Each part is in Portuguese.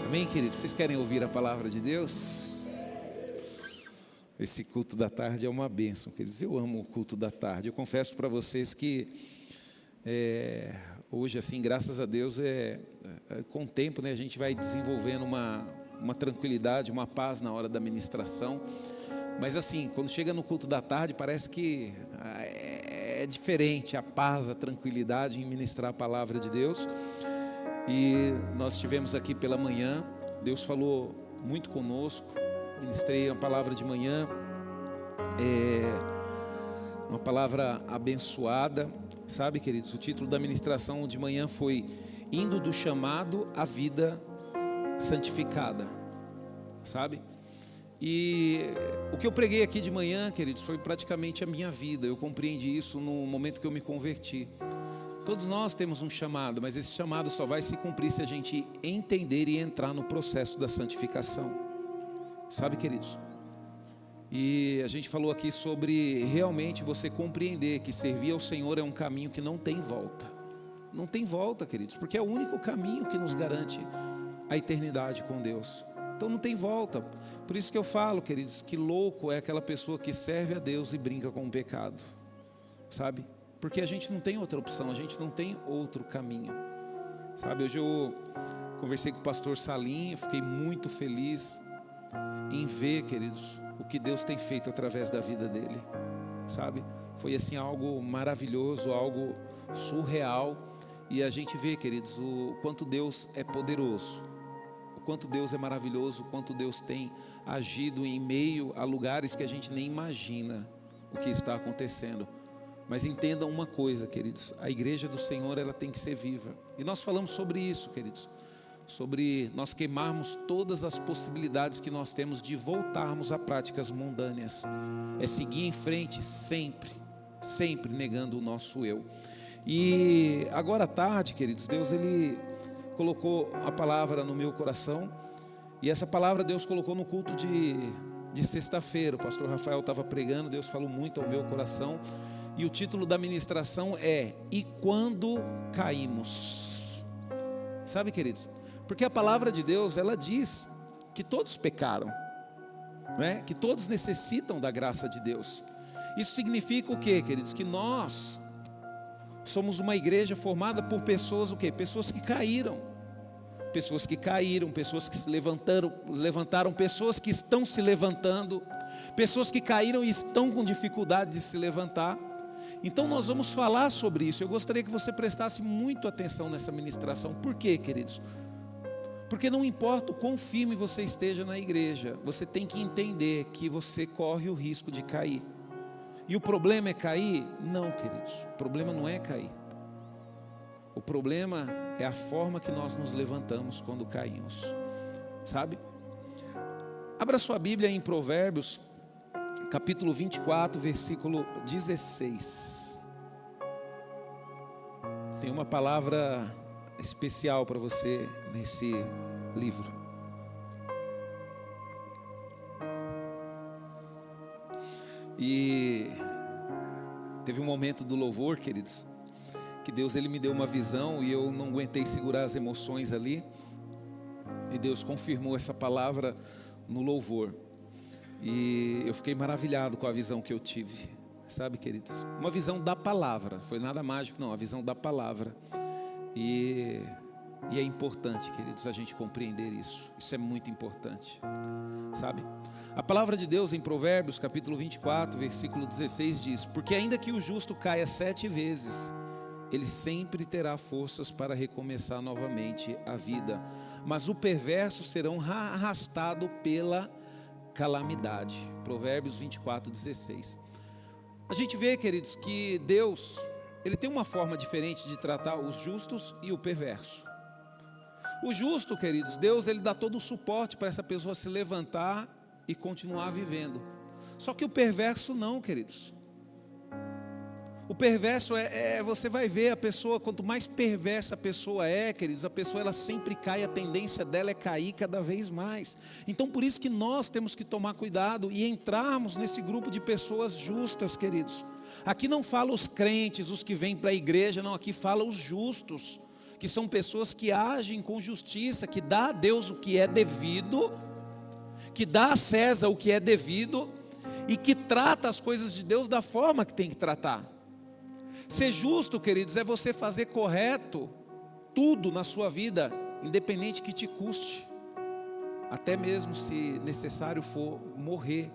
Amém, queridos? Vocês querem ouvir a palavra de Deus? Esse culto da tarde é uma bênção, queridos. Eu amo o culto da tarde. Eu confesso para vocês que hoje, assim, graças a Deus, com o tempo, né, a gente vai desenvolvendo uma tranquilidade, uma paz na hora da ministração. Mas assim, quando chega no culto da tarde, parece que é diferente a paz, a tranquilidade em ministrar a palavra de Deus. E nós estivemos aqui pela manhã, Deus falou muito conosco, ministrei uma palavra de manhã, uma palavra abençoada, sabe, queridos? O título da ministração de manhã foi Indo do chamado à vida santificada, sabe? E o que eu preguei aqui de manhã, queridos, foi praticamente a minha vida. Eu compreendi isso no momento que eu me converti. Todos nós temos um chamado, mas esse chamado só vai se cumprir se a gente entender e entrar no processo da santificação. Sabe, queridos? E a gente falou aqui sobre realmente você compreender que servir ao Senhor é um caminho que não tem volta. Não tem volta, queridos, porque é o único caminho que nos garante a eternidade com Deus. Então não tem volta. Por isso que eu falo, queridos, que louco é aquela pessoa que serve a Deus e brinca com o pecado. Sabe? Porque a gente não tem outra opção, a gente não tem outro caminho. Sabe, hoje eu conversei com o pastor Salim, fiquei muito feliz em ver, queridos, o que Deus tem feito através da vida dele. Sabe, foi assim algo maravilhoso, algo surreal. E a gente vê, queridos, o quanto Deus é poderoso, o quanto Deus é maravilhoso, o quanto Deus tem agido em meio a lugares que a gente nem imagina o que está acontecendo. Mas entendam uma coisa, queridos, a igreja do Senhor, ela tem que ser viva. E nós falamos sobre isso, queridos, sobre nós queimarmos todas as possibilidades que nós temos de voltarmos a práticas mundâneas. É seguir em frente sempre, sempre negando o nosso eu. E agora à tarde, queridos, Deus, Ele colocou a palavra no meu coração. E essa palavra Deus colocou no culto de sexta-feira. O pastor Rafael estava pregando, Deus falou muito ao meu coração. E o título da ministração é E Quando Caímos. Sabe, queridos? Porque a palavra de Deus, ela diz que todos pecaram, né? Que todos necessitam da graça de Deus. Isso significa o quê, queridos? Que nós somos uma igreja formada por pessoas, o quê? Pessoas que caíram. Pessoas que caíram, pessoas que se levantaram, pessoas que estão se levantando, pessoas que caíram e estão com dificuldade de se levantar. Então nós vamos falar sobre isso. Eu gostaria que você prestasse muito atenção nessa ministração. Por quê, queridos? Porque não importa o quão firme você esteja na igreja, você tem que entender que você corre o risco de cair. E o problema é cair? Não, queridos, o problema não é cair. O problema é a forma que nós nos levantamos quando caímos. Sabe? Abra sua Bíblia em Provérbios, capítulo 24, versículo 16. Tem uma palavra especial para você nesse livro. E teve um momento do louvor, queridos, que Deus, Ele me deu uma visão e eu não aguentei segurar as emoções ali. E Deus confirmou essa palavra no louvor. E eu fiquei maravilhado com a visão que eu tive, sabe, queridos? Uma visão da palavra, foi nada mágico não, a visão da palavra. E é importante, queridos, a gente compreender isso. Isso é muito importante, sabe? A palavra de Deus em Provérbios, capítulo 24, versículo 16 diz: Porque ainda que o justo caia 7 vezes, ele sempre terá forças para recomeçar novamente a vida. Mas o perverso será arrastado pela calamidade. Provérbios 24, 16. A gente vê, queridos, que Deus, Ele tem uma forma diferente de tratar os justos e o perverso. O justo, queridos, Deus, Ele dá todo o suporte para essa pessoa se levantar e continuar vivendo. Só que o perverso não, queridos. O perverso você vai ver a pessoa, quanto mais perversa a pessoa é, queridos, a pessoa ela sempre cai, a tendência dela é cair cada vez mais. Então por isso que nós temos que tomar cuidado e entrarmos nesse grupo de pessoas justas, queridos. Aqui não fala os crentes, os que vêm para a igreja, não, aqui fala os justos. que são pessoas que agem com justiça, que dá a Deus o que é devido, que dá a César o que é devido, e que trata as coisas de Deus da forma que tem que tratar. Ser justo, queridos, é você fazer correto tudo na sua vida, independente que te custe, até mesmo se necessário for morrer,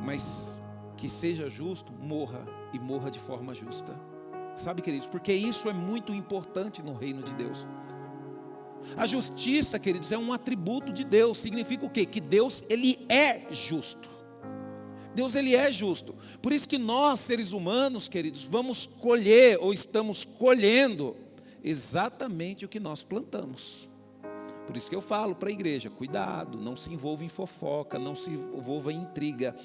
mas que seja justo, morra, e morra de forma justa. Sabe, queridos, porque isso é muito importante no reino de Deus. A justiça, queridos, é um atributo de Deus. Significa o quê? Que Deus, Ele é justo. Deus, Ele é justo. Por isso que nós, seres humanos, queridos, vamos colher, ou estamos colhendo, exatamente o que nós plantamos. Por isso que eu falo para a igreja, cuidado, não se envolva em fofoca, não se envolva em intriga.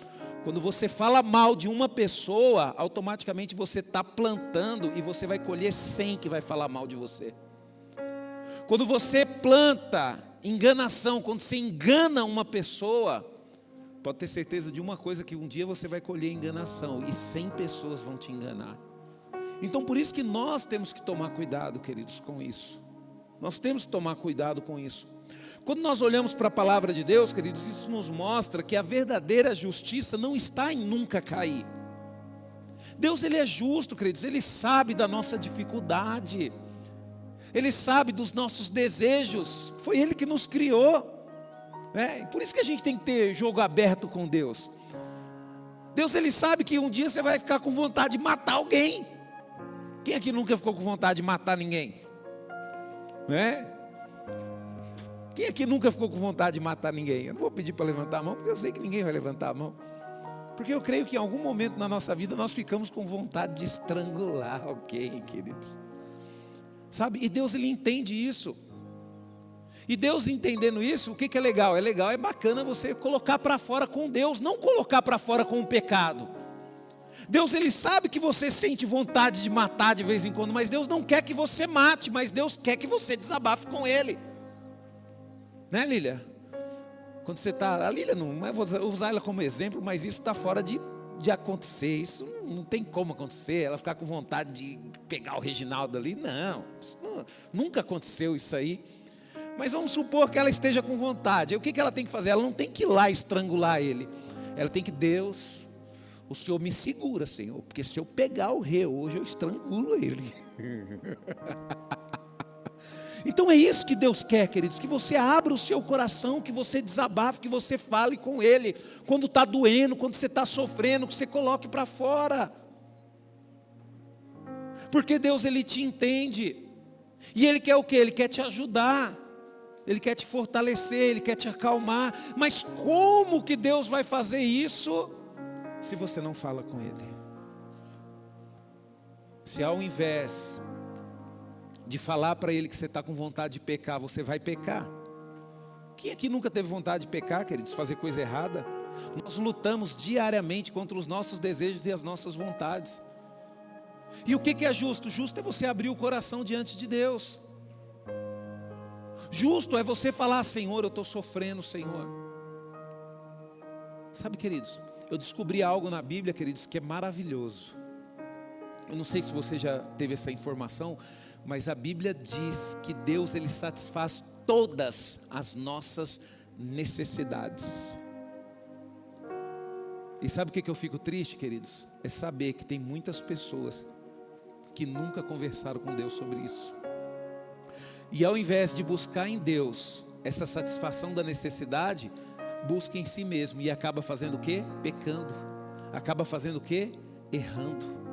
Quando você fala mal de uma pessoa, automaticamente você está plantando e você vai colher 100 que vai falar mal de você. Quando você planta enganação, quando você engana uma pessoa, pode ter certeza de uma coisa, que um dia você vai colher enganação e 100 pessoas vão te enganar. Então por isso que nós temos que tomar cuidado, queridos, com isso. Nós temos que tomar cuidado com isso. Quando nós olhamos para a palavra de Deus, queridos, isso nos mostra que a verdadeira justiça não está em nunca cair. Deus, Ele é justo, queridos, Ele sabe da nossa dificuldade, Ele sabe dos nossos desejos, foi Ele que nos criou, né? Por isso que a gente tem que ter jogo aberto com Deus. Deus, Ele sabe que um dia você vai ficar com vontade de matar alguém. Quem aqui nunca ficou com vontade de matar ninguém? Né? Quem aqui nunca ficou com vontade de matar ninguém? Eu não vou pedir para levantar a mão, porque eu sei que ninguém vai levantar a mão. Porque eu creio que em algum momento na nossa vida nós ficamos com vontade de estrangular alguém, queridos. Sabe? E Deus, Ele entende isso. E Deus entendendo isso, o que é legal? É legal, é bacana você colocar para fora com Deus, não colocar para fora com o pecado. Deus, Ele sabe que você sente vontade de matar de vez em quando, mas Deus não quer que você mate, mas Deus quer que você desabafe com Ele. Né, Lília? Quando você está... A Lília, não vou usar ela como exemplo, mas isso está fora de acontecer. Isso não tem como acontecer, ela ficar com vontade de pegar o Reginaldo ali. Não, nunca aconteceu isso aí. Mas vamos supor que ela esteja com vontade. E o que ela tem que fazer? Ela não tem que ir lá estrangular ele. Ela tem que, Deus, o Senhor me segura, Senhor, porque se eu pegar o rei hoje, eu estrangulo ele. Então é isso que Deus quer, queridos, que você abra o seu coração, que você desabafe, que você fale com Ele, quando está doendo, quando você está sofrendo, que você coloque para fora, porque Deus, Ele te entende, e Ele quer o quê? Ele quer te ajudar, Ele quer te fortalecer, Ele quer te acalmar, mas como que Deus vai fazer isso, se você não fala com Ele? Se ao invés de falar para Ele que você está com vontade de pecar, você vai pecar. Quem aqui nunca teve vontade de pecar, queridos, fazer coisa errada? Nós lutamos diariamente contra os nossos desejos e as nossas vontades. E o que é justo? Justo é você abrir o coração diante de Deus. Justo é você falar, Senhor, eu estou sofrendo, Senhor. Sabe, queridos, eu descobri algo na Bíblia, queridos, que é maravilhoso. Eu não sei se você já teve essa informação, mas a Bíblia diz que Deus, Ele satisfaz todas as nossas necessidades. E sabe o que eu fico triste, queridos? É saber que tem muitas pessoas que nunca conversaram com Deus sobre isso. E ao invés de buscar em Deus essa satisfação da necessidade, busca em si mesmo e acaba fazendo o quê? Pecando. Acaba fazendo o quê? Errando.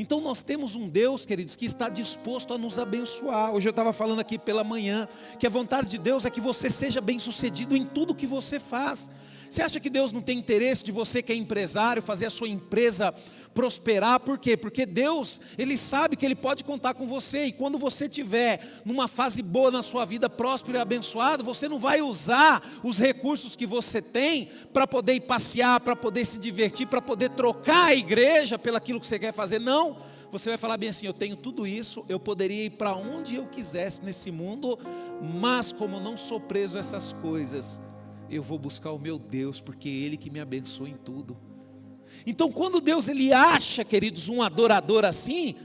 Então nós temos um Deus, queridos, que está disposto a nos abençoar. Hoje eu estava falando aqui pela manhã, que a vontade de Deus é que você seja bem sucedido em tudo que você faz. Você acha que Deus não tem interesse de você que é empresário, fazer a sua empresa prosperar? Por quê? Porque Deus, Ele sabe que Ele pode contar com você. E quando você estiver numa fase boa na sua vida, próspero e abençoado, você não vai usar os recursos que você tem para poder ir passear, para poder se divertir, para poder trocar a igreja pelo aquilo que você quer fazer. Não, você vai falar bem assim, eu tenho tudo isso, eu poderia ir para onde eu quisesse nesse mundo, mas como eu não sou preso a essas coisas, eu vou buscar o meu Deus, porque Ele que me abençoa em tudo. Então quando Deus, Ele acha, queridos, um adorador assim,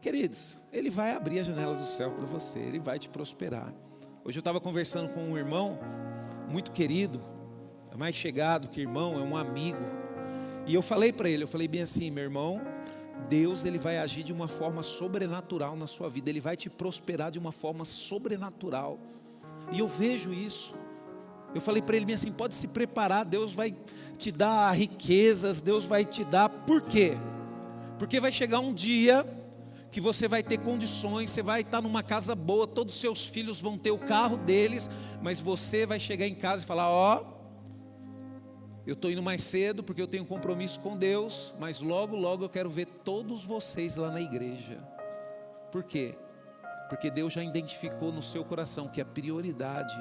Queridos, Ele vai abrir as janelas do céu para você, Ele vai te prosperar. Hoje eu estava conversando com um irmão muito querido, é mais chegado que irmão, é um amigo. E eu falei para ele, eu falei bem assim: meu irmão, Deus, Ele vai agir de uma forma sobrenatural na sua vida, Ele vai te prosperar de uma forma sobrenatural. E eu vejo isso. Eu falei para ele bem assim: pode se preparar, Deus vai te dar riquezas, Deus vai te dar. Por quê? Porque vai chegar um dia que você vai ter condições, você vai estar numa casa boa, todos os seus filhos vão ter o carro deles, mas você vai chegar em casa e falar: ó, eu estou indo mais cedo porque eu tenho um compromisso com Deus, mas logo, logo eu quero ver todos vocês lá na igreja. Por quê? Porque Deus já identificou no seu coração que a prioridade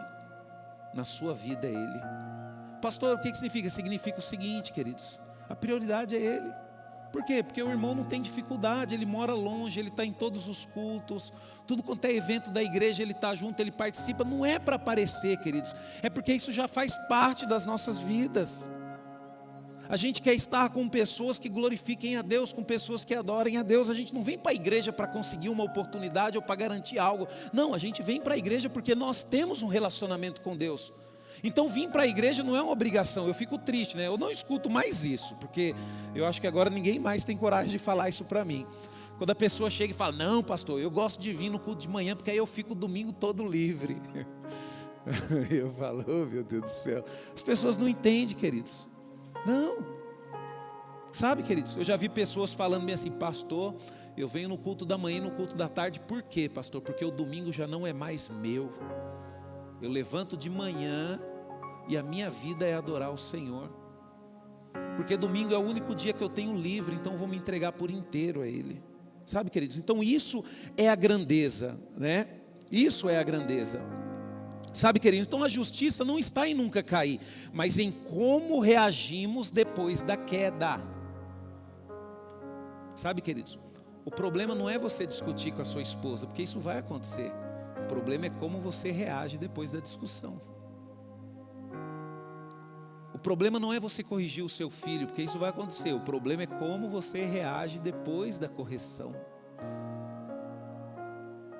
na sua vida é Ele. Pastor, o que significa? Significa o seguinte, queridos: a prioridade é Ele. Por quê? Porque o irmão não tem dificuldade, ele mora longe, ele está em todos os cultos, tudo quanto é evento da igreja ele está junto, ele participa. Não é para aparecer, queridos, é porque isso já faz parte das nossas vidas. A gente quer estar com pessoas que glorifiquem a Deus, com pessoas que adorem a Deus. A gente não vem para a igreja para conseguir uma oportunidade ou para garantir algo. Não, a gente vem para a igreja porque nós temos um relacionamento com Deus. Então vir para a igreja não é uma obrigação. Eu fico triste, né? Eu não escuto mais isso, porque eu acho que agora ninguém mais tem coragem de falar isso para mim. Quando a pessoa chega e fala: não, pastor, eu gosto de vir no culto de manhã, porque aí eu fico o domingo todo livre. Eu falo: oh, meu Deus do céu. As pessoas não entendem, queridos. Não, sabe, queridos, eu já vi pessoas falando bem assim: pastor, eu venho no culto da manhã e no culto da tarde. Por quê, pastor? Porque o domingo já não é mais meu. Eu levanto de manhã e a minha vida é adorar o Senhor, porque domingo é o único dia que eu tenho livre, então eu vou me entregar por inteiro a Ele. Sabe, queridos, então isso é a grandeza, né? Isso é a grandeza. Sabe, queridos, então a justiça não está em nunca cair, mas em como reagimos depois da queda. Sabe, queridos, o problema não é você discutir com a sua esposa, porque isso vai acontecer. O problema é como você reage depois da discussão. O problema não é você corrigir o seu filho, porque isso vai acontecer. O problema é como você reage depois da correção.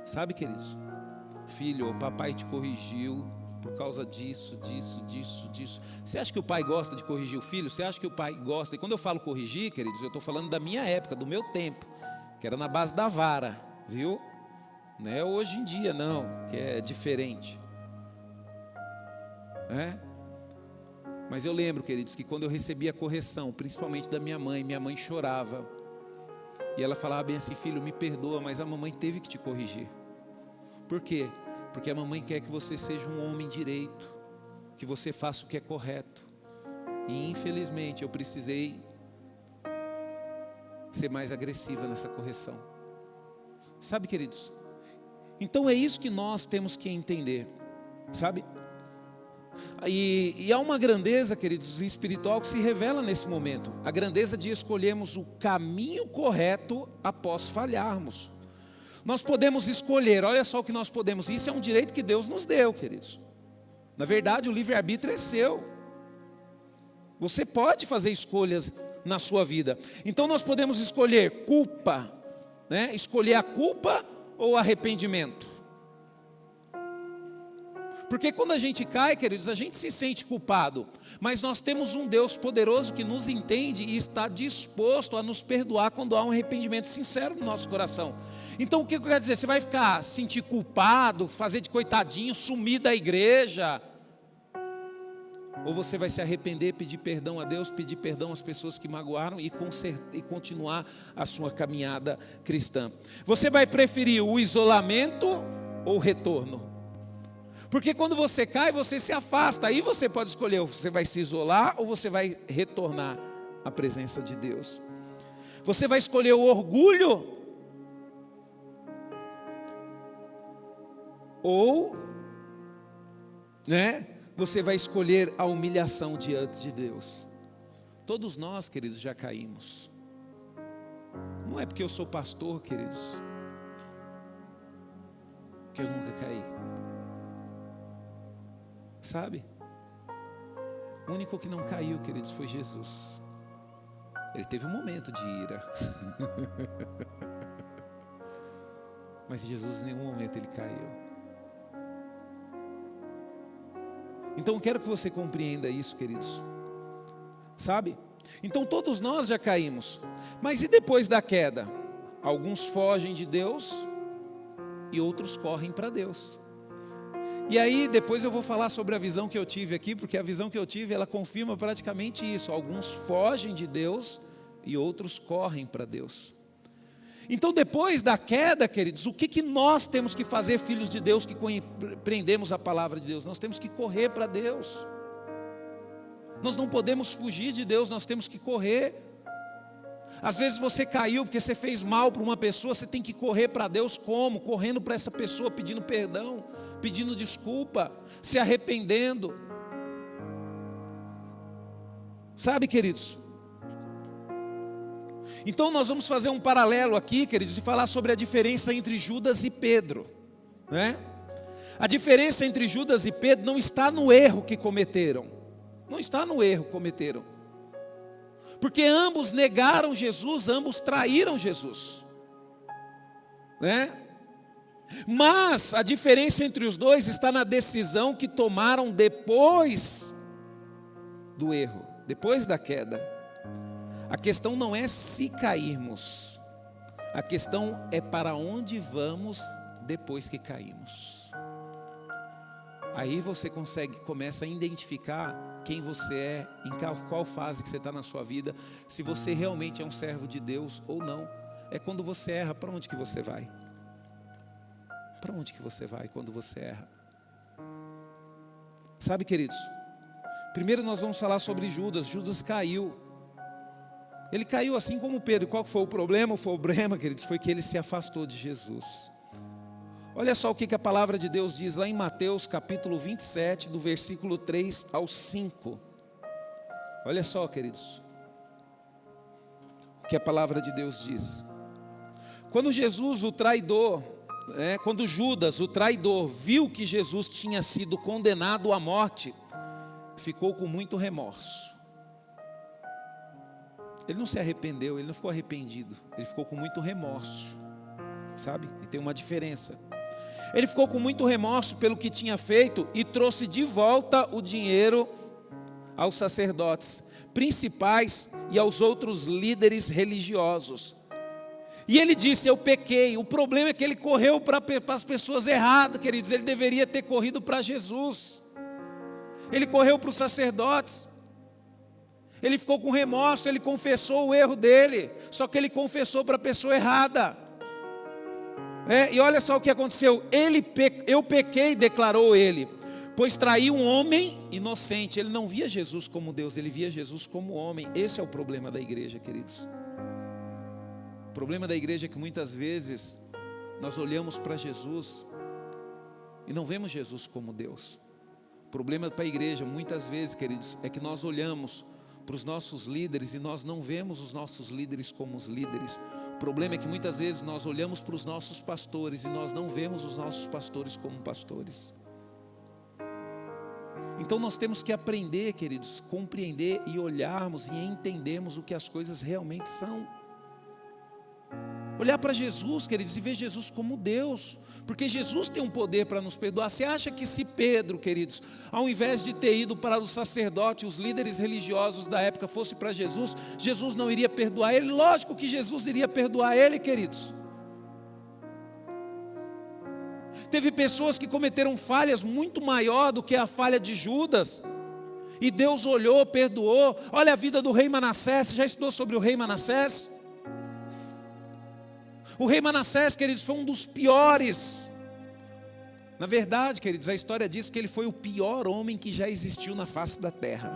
Sabe, queridos? Filho, o papai te corrigiu por causa disso. Você acha que o pai gosta de corrigir o filho? Você acha que o pai gosta? E quando eu falo corrigir, queridos, eu estou falando da minha época, do meu tempo, que era na base da vara, viu? Não é hoje em dia não, que é diferente. Mas eu lembro, queridos, que quando eu recebia a correção, principalmente da minha mãe chorava. E ela falava bem assim: filho, me perdoa, mas a mamãe teve que te corrigir. Por quê? Porque a mamãe quer que você seja um homem direito, que você faça o que é correto. E infelizmente eu precisei ser mais agressiva nessa correção. Sabe, queridos? Então é isso que nós temos que entender, sabe? E há uma grandeza, queridos, espiritual que se revela nesse momento. A grandeza de escolhermos o caminho correto após falharmos. Nós podemos escolher, olha só o que nós podemos. Isso é um direito que Deus nos deu, queridos. Na verdade, o livre-arbítrio é seu. Você pode fazer escolhas na sua vida. Então nós podemos escolher culpa, né? Escolher a culpa ou arrependimento. Porque quando a gente cai, queridos, a gente se sente culpado, mas nós temos um Deus poderoso que nos entende e está disposto a nos perdoar quando há um arrependimento sincero no nosso coração. Então o que eu quero dizer? Você vai ficar sentir culpado, fazer de coitadinho, sumir da igreja? Ou você vai se arrepender, pedir perdão a Deus, pedir perdão às pessoas que magoaram e continuar a sua caminhada cristã? Você vai preferir o isolamento ou o retorno? Porque quando você cai, você se afasta. Aí você pode escolher: você vai se isolar ou você vai retornar à presença de Deus. Você vai escolher o orgulho ou, né, você vai escolher a humilhação diante de Deus. Todos nós, queridos, já caímos. Não é porque eu sou pastor, queridos, que eu nunca caí. Sabe? O único que não caiu, queridos, foi Jesus. Ele teve um momento de ira. Mas Jesus em nenhum momento ele caiu. Então eu quero que você compreenda isso, queridos. Sabe? Então todos nós já caímos. Mas e depois da queda? Alguns fogem de Deus e outros correm para Deus. E aí depois eu vou falar sobre a visão que eu tive aqui, porque a visão que eu tive, ela confirma praticamente isso. Alguns fogem de Deus e outros correm para Deus. Então depois da queda, queridos, o que nós temos que fazer, filhos de Deus, que compreendemos a palavra de Deus? Nós temos que correr para Deus. Nós não podemos fugir de Deus, nós temos que correr. Às vezes você caiu porque você fez mal para uma pessoa, você tem que correr para Deus como? Correndo para essa pessoa, pedindo perdão, pedindo desculpa, se arrependendo. Sabe, queridos? Então nós vamos fazer um paralelo aqui, queridos, e falar sobre a diferença entre Judas e Pedro, né? A diferença entre Judas e Pedro não está no erro que cometeram. Não está no erro que cometeram. Porque ambos negaram Jesus, ambos traíram Jesus, né? Mas a diferença entre os dois está na decisão que tomaram depois do erro, depois da queda. A questão não é se cairmos, a questão é para onde vamos depois que caímos. Aí você começa a identificar quem você é, em qual fase que você está na sua vida, se você realmente é um servo de Deus ou não. É quando você erra, para onde que você vai? Para onde que você vai quando você erra? Sabe, queridos, primeiro nós vamos falar sobre Judas. Judas caiu. Ele caiu assim como Pedro. Qual foi o problema? O problema, queridos, foi que ele se afastou de Jesus. Olha só o que a palavra de Deus diz lá em Mateus capítulo 27, do versículo 3 ao 5. Olha só, queridos, o que a palavra de Deus diz. Quando Jesus, o traidor, quando Judas, o traidor, viu que Jesus tinha sido condenado à morte, ficou com muito remorso. Ele não se arrependeu, ele não ficou arrependido, ele ficou com muito remorso, sabe? E tem uma diferença. Ele ficou com muito remorso pelo que tinha feito e trouxe de volta o dinheiro aos sacerdotes principais e aos outros líderes religiosos. E ele disse: eu pequei. O problema é que ele correu para as pessoas erradas, queridos. Ele deveria ter corrido para Jesus. Ele correu para os sacerdotes. Ele ficou com remorso, ele confessou o erro dele, só que ele confessou para a pessoa errada. E olha só o que aconteceu. Eu pequei, declarou ele, pois traí um homem inocente. Ele não via Jesus como Deus, ele via Jesus como homem. Esse é o problema da igreja, queridos. O problema da igreja é que muitas vezes nós olhamos para Jesus e não vemos Jesus como Deus. O problema para a igreja, muitas vezes, queridos, é que nós olhamos para os nossos líderes e nós não vemos os nossos líderes como os líderes. O problema é que muitas vezes nós olhamos para os nossos pastores e nós não vemos os nossos pastores como pastores. Então nós temos que aprender, queridos, compreender e olharmos e entendermos o que as coisas realmente são. Olhar para Jesus, queridos, e ver Jesus como Deus, porque Jesus tem um poder para nos perdoar. Você acha que se Pedro, queridos, ao invés de ter ido para os sacerdotes, os líderes religiosos da época, fosse para Jesus, Jesus não iria perdoar ele? Lógico que Jesus iria perdoar ele, queridos. Teve pessoas que cometeram falhas muito maior do que a falha de Judas, e Deus olhou, perdoou. Olha a vida do rei Manassés. Você já estudou sobre o rei Manassés? O rei Manassés, queridos, foi um dos piores. Na verdade, queridos, a história diz que ele foi o pior homem que já existiu na face da terra.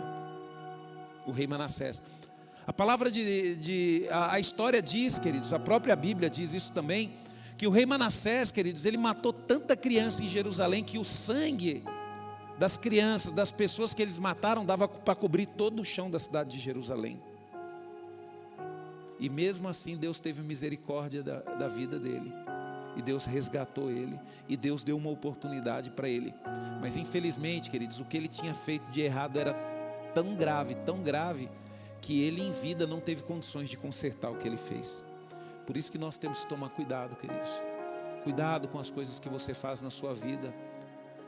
O rei Manassés. A palavra a história diz, queridos, a própria Bíblia diz isso também, que o rei Manassés, queridos, ele matou tanta criança em Jerusalém que o sangue das crianças, das pessoas que eles mataram, dava para cobrir todo o chão da cidade de Jerusalém. E mesmo assim Deus teve misericórdia da vida dele. E Deus resgatou ele. E Deus deu uma oportunidade para ele. Mas infelizmente, queridos, o que ele tinha feito de errado era tão grave, que ele em vida não teve condições de consertar o que ele fez. Por isso que nós temos que tomar cuidado, queridos. Cuidado com as coisas que você faz na sua vida,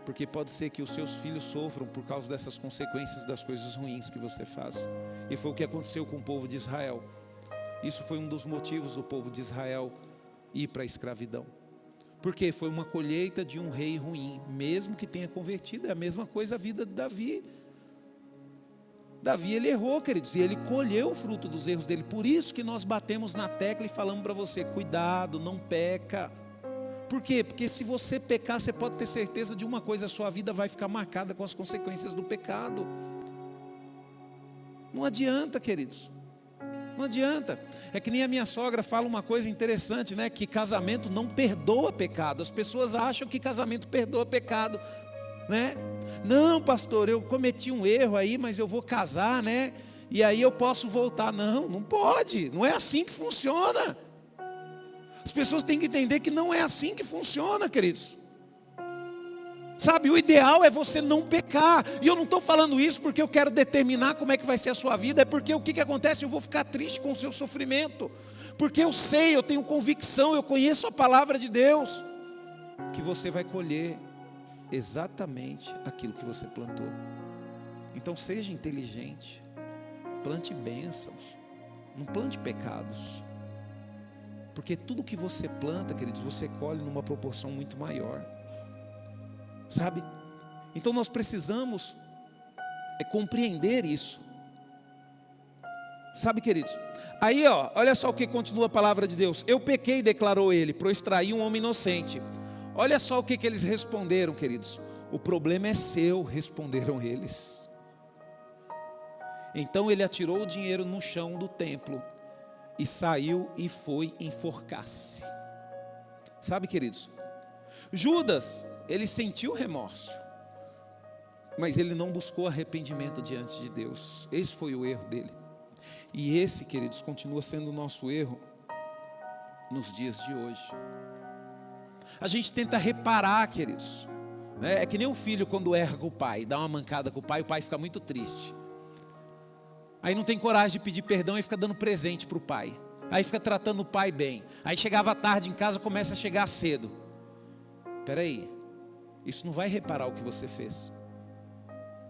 porque pode ser que os seus filhos sofram por causa dessas consequências das coisas ruins que você faz. E foi o que aconteceu com o povo de Israel. Isso foi um dos motivos do povo de Israel ir para a escravidão. Porque foi uma colheita de um rei ruim, mesmo que tenha convertido. É a mesma coisa a vida de Davi. Davi, ele errou, queridos, e ele colheu o fruto dos erros dele. Por isso que nós batemos na tecla e falamos para você: cuidado, não peca. Por quê? Porque se você pecar, você pode ter certeza de uma coisa: a sua vida vai ficar marcada com as consequências do pecado. Não adianta, queridos, não adianta. É que nem a minha sogra fala uma coisa interessante, né? Que casamento não perdoa pecado. As pessoas acham que casamento perdoa pecado, né? Não, pastor, eu cometi um erro aí, mas eu vou casar, né? E aí eu posso voltar. Não, não pode, não é assim que funciona. As pessoas têm que entender que não é assim que funciona, queridos. Sabe, o ideal é você não pecar. E eu não estou falando isso porque eu quero determinar como é que vai ser a sua vida. É porque o que acontece? Eu vou ficar triste com o seu sofrimento. Porque eu sei, eu tenho convicção, eu conheço a palavra de Deus, que você vai colher exatamente aquilo que você plantou. Então seja inteligente, plante bênçãos, não plante pecados, porque tudo que você planta, queridos, você colhe numa proporção muito maior, sabe? Então nós precisamos compreender isso, sabe, queridos? Aí, olha só o que continua a palavra de Deus: eu pequei, declarou ele, por extrair um homem inocente. Olha só o que eles responderam, queridos: o problema é seu, responderam eles. Então ele atirou o dinheiro no chão do templo e saiu e foi enforcar-se. Sabe, queridos, Judas, ele sentiu remorso, mas ele não buscou arrependimento diante de Deus. Esse foi o erro dele. E esse, queridos, continua sendo o nosso erro nos dias de hoje. A gente tenta reparar, queridos, né? É que nem um filho quando erra com o pai, dá uma mancada com o pai fica muito triste. Aí não tem coragem de pedir perdão e fica dando presente para o pai. Aí fica tratando o pai bem. Aí chegava tarde em casa, começa a chegar cedo. Espera aí, isso não vai reparar o que você fez.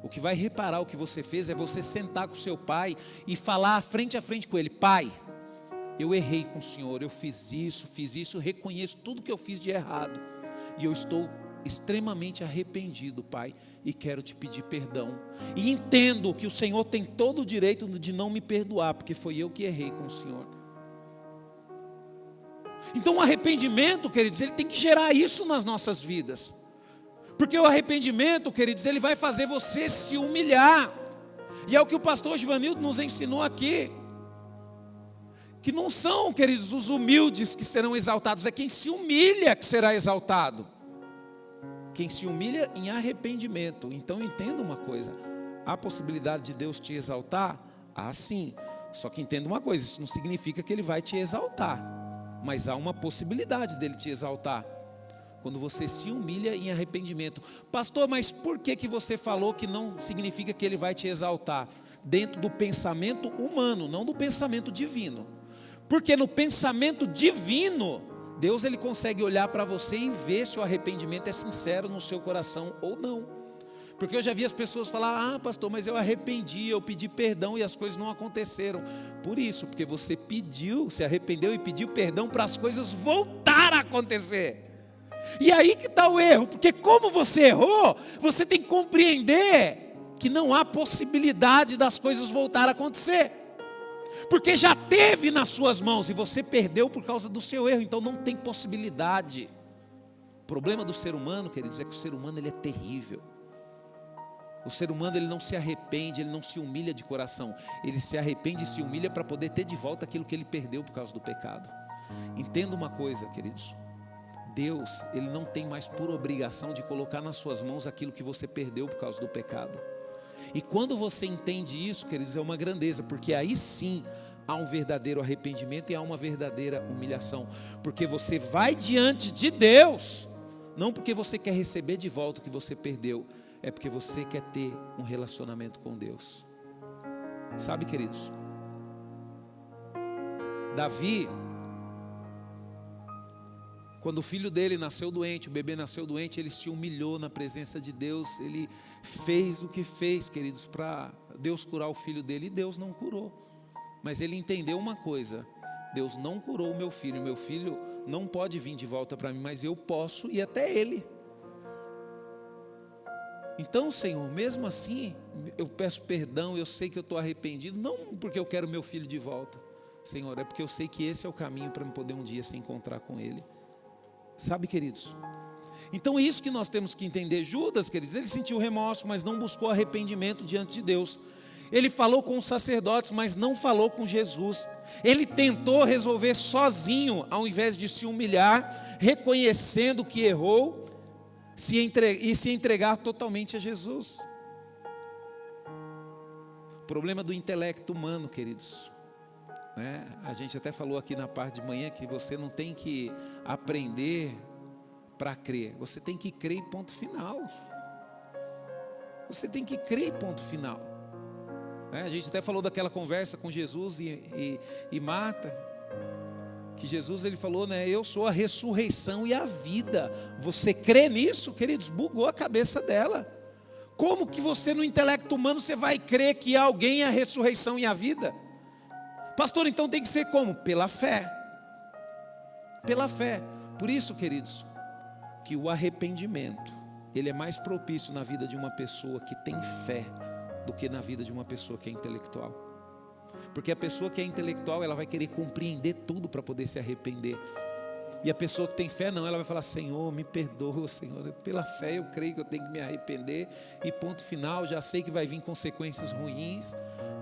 O que vai reparar o que você fez é você sentar com o seu pai e falar frente a frente com ele: pai, eu errei com o Senhor, eu fiz isso, reconheço tudo que eu fiz de errado. E eu estou extremamente arrependido, pai, e quero te pedir perdão. E entendo que o Senhor tem todo o direito de não me perdoar, porque foi eu que errei com o Senhor. Então o arrependimento, queridos, ele tem que gerar isso nas nossas vidas. Porque o arrependimento, queridos, ele vai fazer você se humilhar. E é o que o pastor Givanildo nos ensinou aqui. Que não são, queridos, os humildes que serão exaltados, é quem se humilha que será exaltado. Quem se humilha em arrependimento. Então entenda uma coisa: há possibilidade de Deus te exaltar? Há sim. Só que entenda uma coisa: isso não significa que Ele vai te exaltar, mas há uma possibilidade dele te exaltar quando você se humilha em arrependimento. Pastor, mas por que você falou que não significa que Ele vai te exaltar? Dentro do pensamento humano, não do pensamento divino. Porque no pensamento divino, Deus, ele consegue olhar para você e ver se o arrependimento é sincero no seu coração ou não. Porque eu já vi as pessoas falar: ah, pastor, mas eu arrependi, eu pedi perdão e as coisas não aconteceram. Por isso, porque você pediu, se arrependeu e pediu perdão para as coisas voltar a acontecer. E aí que está o erro, porque como você errou, você tem que compreender que não há possibilidade das coisas voltar a acontecer. Porque já teve nas suas mãos e você perdeu por causa do seu erro, então não tem possibilidade. O problema do ser humano, queridos, é que o ser humano ele é terrível. O ser humano ele não se arrepende, ele não se humilha de coração. Ele se arrepende e se humilha para poder ter de volta aquilo que ele perdeu por causa do pecado. Entenda uma coisa, queridos. Deus, ele não tem mais por obrigação de colocar nas suas mãos aquilo que você perdeu por causa do pecado. E quando você entende isso, queridos, é uma grandeza, porque aí sim há um verdadeiro arrependimento e há uma verdadeira humilhação. Porque você vai diante de Deus, não porque você quer receber de volta o que você perdeu, é porque você quer ter um relacionamento com Deus. Sabe, queridos, Davi, Quando o filho dele nasceu doente, o bebê nasceu doente, ele se humilhou na presença de Deus. Ele fez o que fez, queridos, para Deus curar o filho dele. E Deus não curou. Mas ele entendeu uma coisa: Deus não curou o meu filho não pode vir de volta para mim, mas eu posso ir até ele. Então, Senhor, mesmo assim, eu peço perdão, eu sei que eu estou arrependido, não porque eu quero meu filho de volta, Senhor, é porque eu sei que esse é o caminho para eu poder um dia se encontrar com ele. Sabe, queridos? Então é isso que nós temos que entender. Judas, queridos, ele sentiu remorso, mas não buscou arrependimento diante de Deus. Ele falou com os sacerdotes, mas não falou com Jesus. Ele tentou resolver sozinho, ao invés de se humilhar, reconhecendo que errou, e se entregar totalmente a Jesus. O problema do intelecto humano, queridos, né? A gente até falou aqui na parte de manhã que você não tem que aprender para crer, você tem que crer e ponto final. Você tem que crer e ponto final. A gente até falou daquela conversa com Jesus e Marta, que Jesus ele falou, né? Eu sou a ressurreição e a vida. Você crê nisso, queridos? Bugou a cabeça dela. Como que você no intelecto humano você vai crer que alguém é a ressurreição e a vida? Pastor, então tem que ser como? Pela fé. Pela fé. Por isso, queridos, que o arrependimento, ele é mais propício na vida de uma pessoa que tem fé do que na vida de uma pessoa que é intelectual. Porque a pessoa que é intelectual, ela vai querer compreender tudo para poder se arrepender. E a pessoa que tem fé não, ela vai falar, Senhor, me perdoa, Senhor, pela fé eu creio que eu tenho que me arrepender, e ponto final, já sei que vai vir consequências ruins,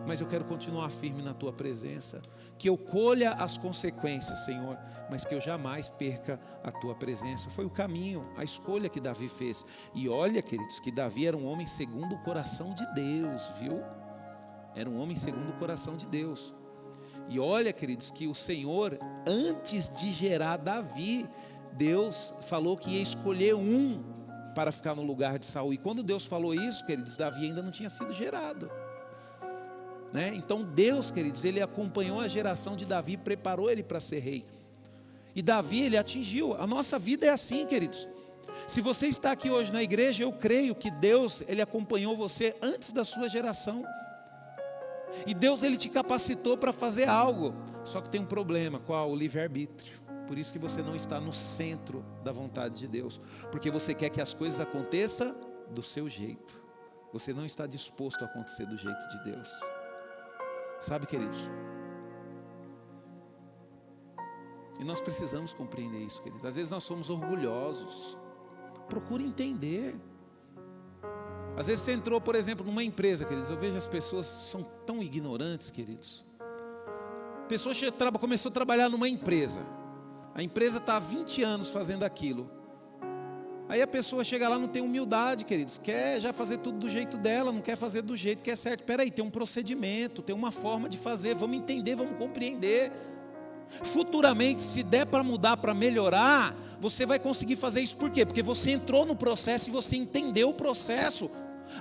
mas eu quero continuar firme na Tua presença, que eu colha as consequências, Senhor, mas que eu jamais perca a Tua presença. Foi o caminho, a escolha que Davi fez. E olha, queridos, que Davi era um homem segundo o coração de Deus, viu? Era um homem segundo o coração de Deus. E olha, queridos, que o Senhor, antes de gerar Davi, Deus falou que ia escolher um para ficar no lugar de Saul. E quando Deus falou isso, queridos, Davi ainda não tinha sido gerado, né? Então Deus, queridos, ele acompanhou a geração de Davi, preparou ele para ser rei. E Davi, ele atingiu. A nossa vida é assim, queridos. Se você está aqui hoje na igreja, eu creio que Deus, ele acompanhou você antes da sua geração. E Deus, ele te capacitou para fazer algo. Só que tem um problema, qual? O livre-arbítrio. Por isso que você não está no centro da vontade de Deus, porque você quer que as coisas aconteçam do seu jeito. Você não está disposto a acontecer do jeito de Deus. Sabe, queridos? E nós precisamos compreender isso, queridos. Às vezes nós somos orgulhosos. Procure entender. Às vezes você entrou, por exemplo, numa empresa, queridos. Eu vejo as pessoas são tão ignorantes, queridos. A pessoa começou a trabalhar numa empresa. A empresa está há 20 anos fazendo aquilo. Aí a pessoa chega lá, não tem humildade, queridos. Quer já fazer tudo do jeito dela, não quer fazer do jeito que é certo. Espera aí, tem um procedimento, tem uma forma de fazer. Vamos entender, vamos compreender. Futuramente, se der para mudar, para melhorar, você vai conseguir fazer isso. Por quê? Porque você entrou no processo e você entendeu o processo.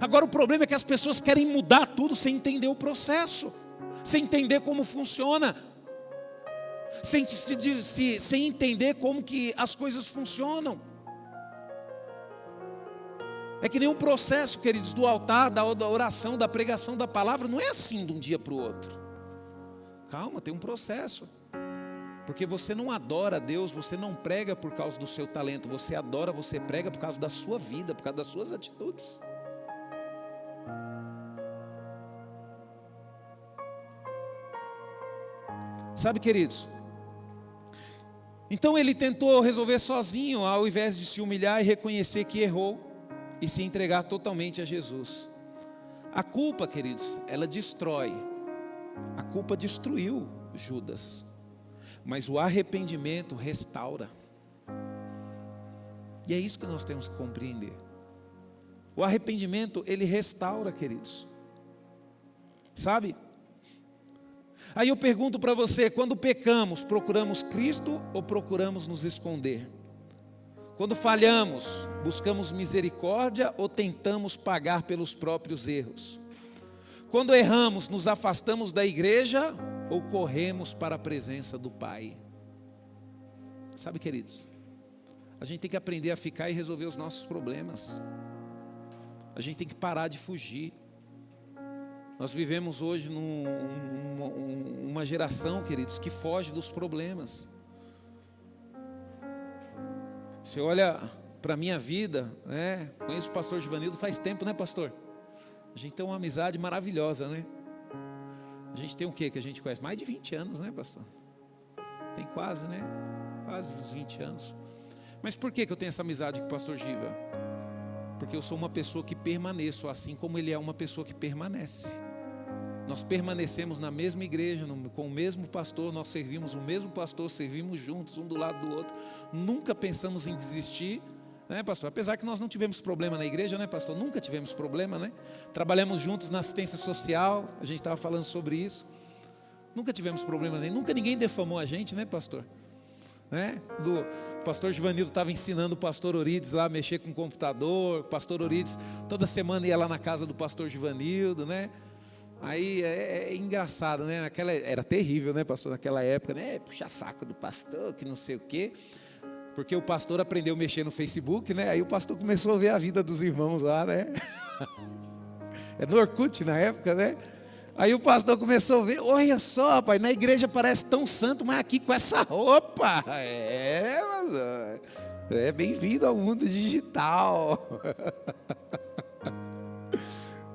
Agora o problema é que as pessoas querem mudar tudo sem entender o processo, sem entender como funciona, sem entender como que as coisas funcionam. É que nem um processo, queridos, do altar, da oração, da pregação da palavra, não é assim de um dia para o outro. Calma, tem um processo. Porque você não adora a Deus, você não prega por causa do seu talento, você adora, você prega por causa da sua vida, por causa das suas atitudes. Sabe, queridos? Então ele tentou resolver sozinho, ao invés de se humilhar e reconhecer que errou e se entregar totalmente a Jesus. A culpa, queridos, ela destrói. A culpa destruiu Judas. Mas o arrependimento restaura. E é isso que nós temos que compreender. O arrependimento, ele restaura, queridos. Sabe? Aí eu pergunto para você, quando pecamos, procuramos Cristo ou procuramos nos esconder? Quando falhamos, buscamos misericórdia ou tentamos pagar pelos próprios erros? Quando erramos, nos afastamos da igreja ou corremos para a presença do Pai? Sabe, queridos, A gente tem que aprender a ficar e resolver os nossos problemas. A gente tem que parar de fugir. Nós vivemos hoje numa geração, queridos, que foge dos problemas. Você olha para a minha vida, né? Conheço o pastor Givanildo faz tempo, né, pastor? A gente tem uma amizade maravilhosa, né? A gente tem o quê que a gente conhece? Mais de 20 anos, né, pastor? Tem quase, né? Quase uns 20 anos. Mas por que eu tenho essa amizade com o pastor Giva? Porque eu sou uma pessoa que permaneço, assim como ele é uma pessoa que permanece. Nós permanecemos na mesma igreja, com o mesmo pastor, nós servimos o mesmo pastor, servimos juntos, um do lado do outro. Nunca pensamos em desistir, né, pastor? Apesar que nós não tivemos problema na igreja, né, pastor? Nunca tivemos problema, né? Trabalhamos juntos na assistência social, a gente estava falando sobre isso. Nunca tivemos problemas, nunca ninguém defamou a gente, né, pastor? Né? O pastor Givanildo estava ensinando o pastor Orides lá a mexer com o computador. O pastor Orides toda semana ia lá na casa do pastor Givanildo, né? Aí é engraçado, né? Era terrível, né, pastor? Naquela época, né? Puxa saco do pastor, que não sei o quê. Porque o pastor aprendeu a mexer no Facebook, né? Aí o pastor começou a ver a vida dos irmãos lá, né? É no Orkut na época, né? Aí o pastor começou a ver, olha só, rapaz, na igreja parece tão santo, mas aqui com essa roupa. É bem-vindo ao mundo digital.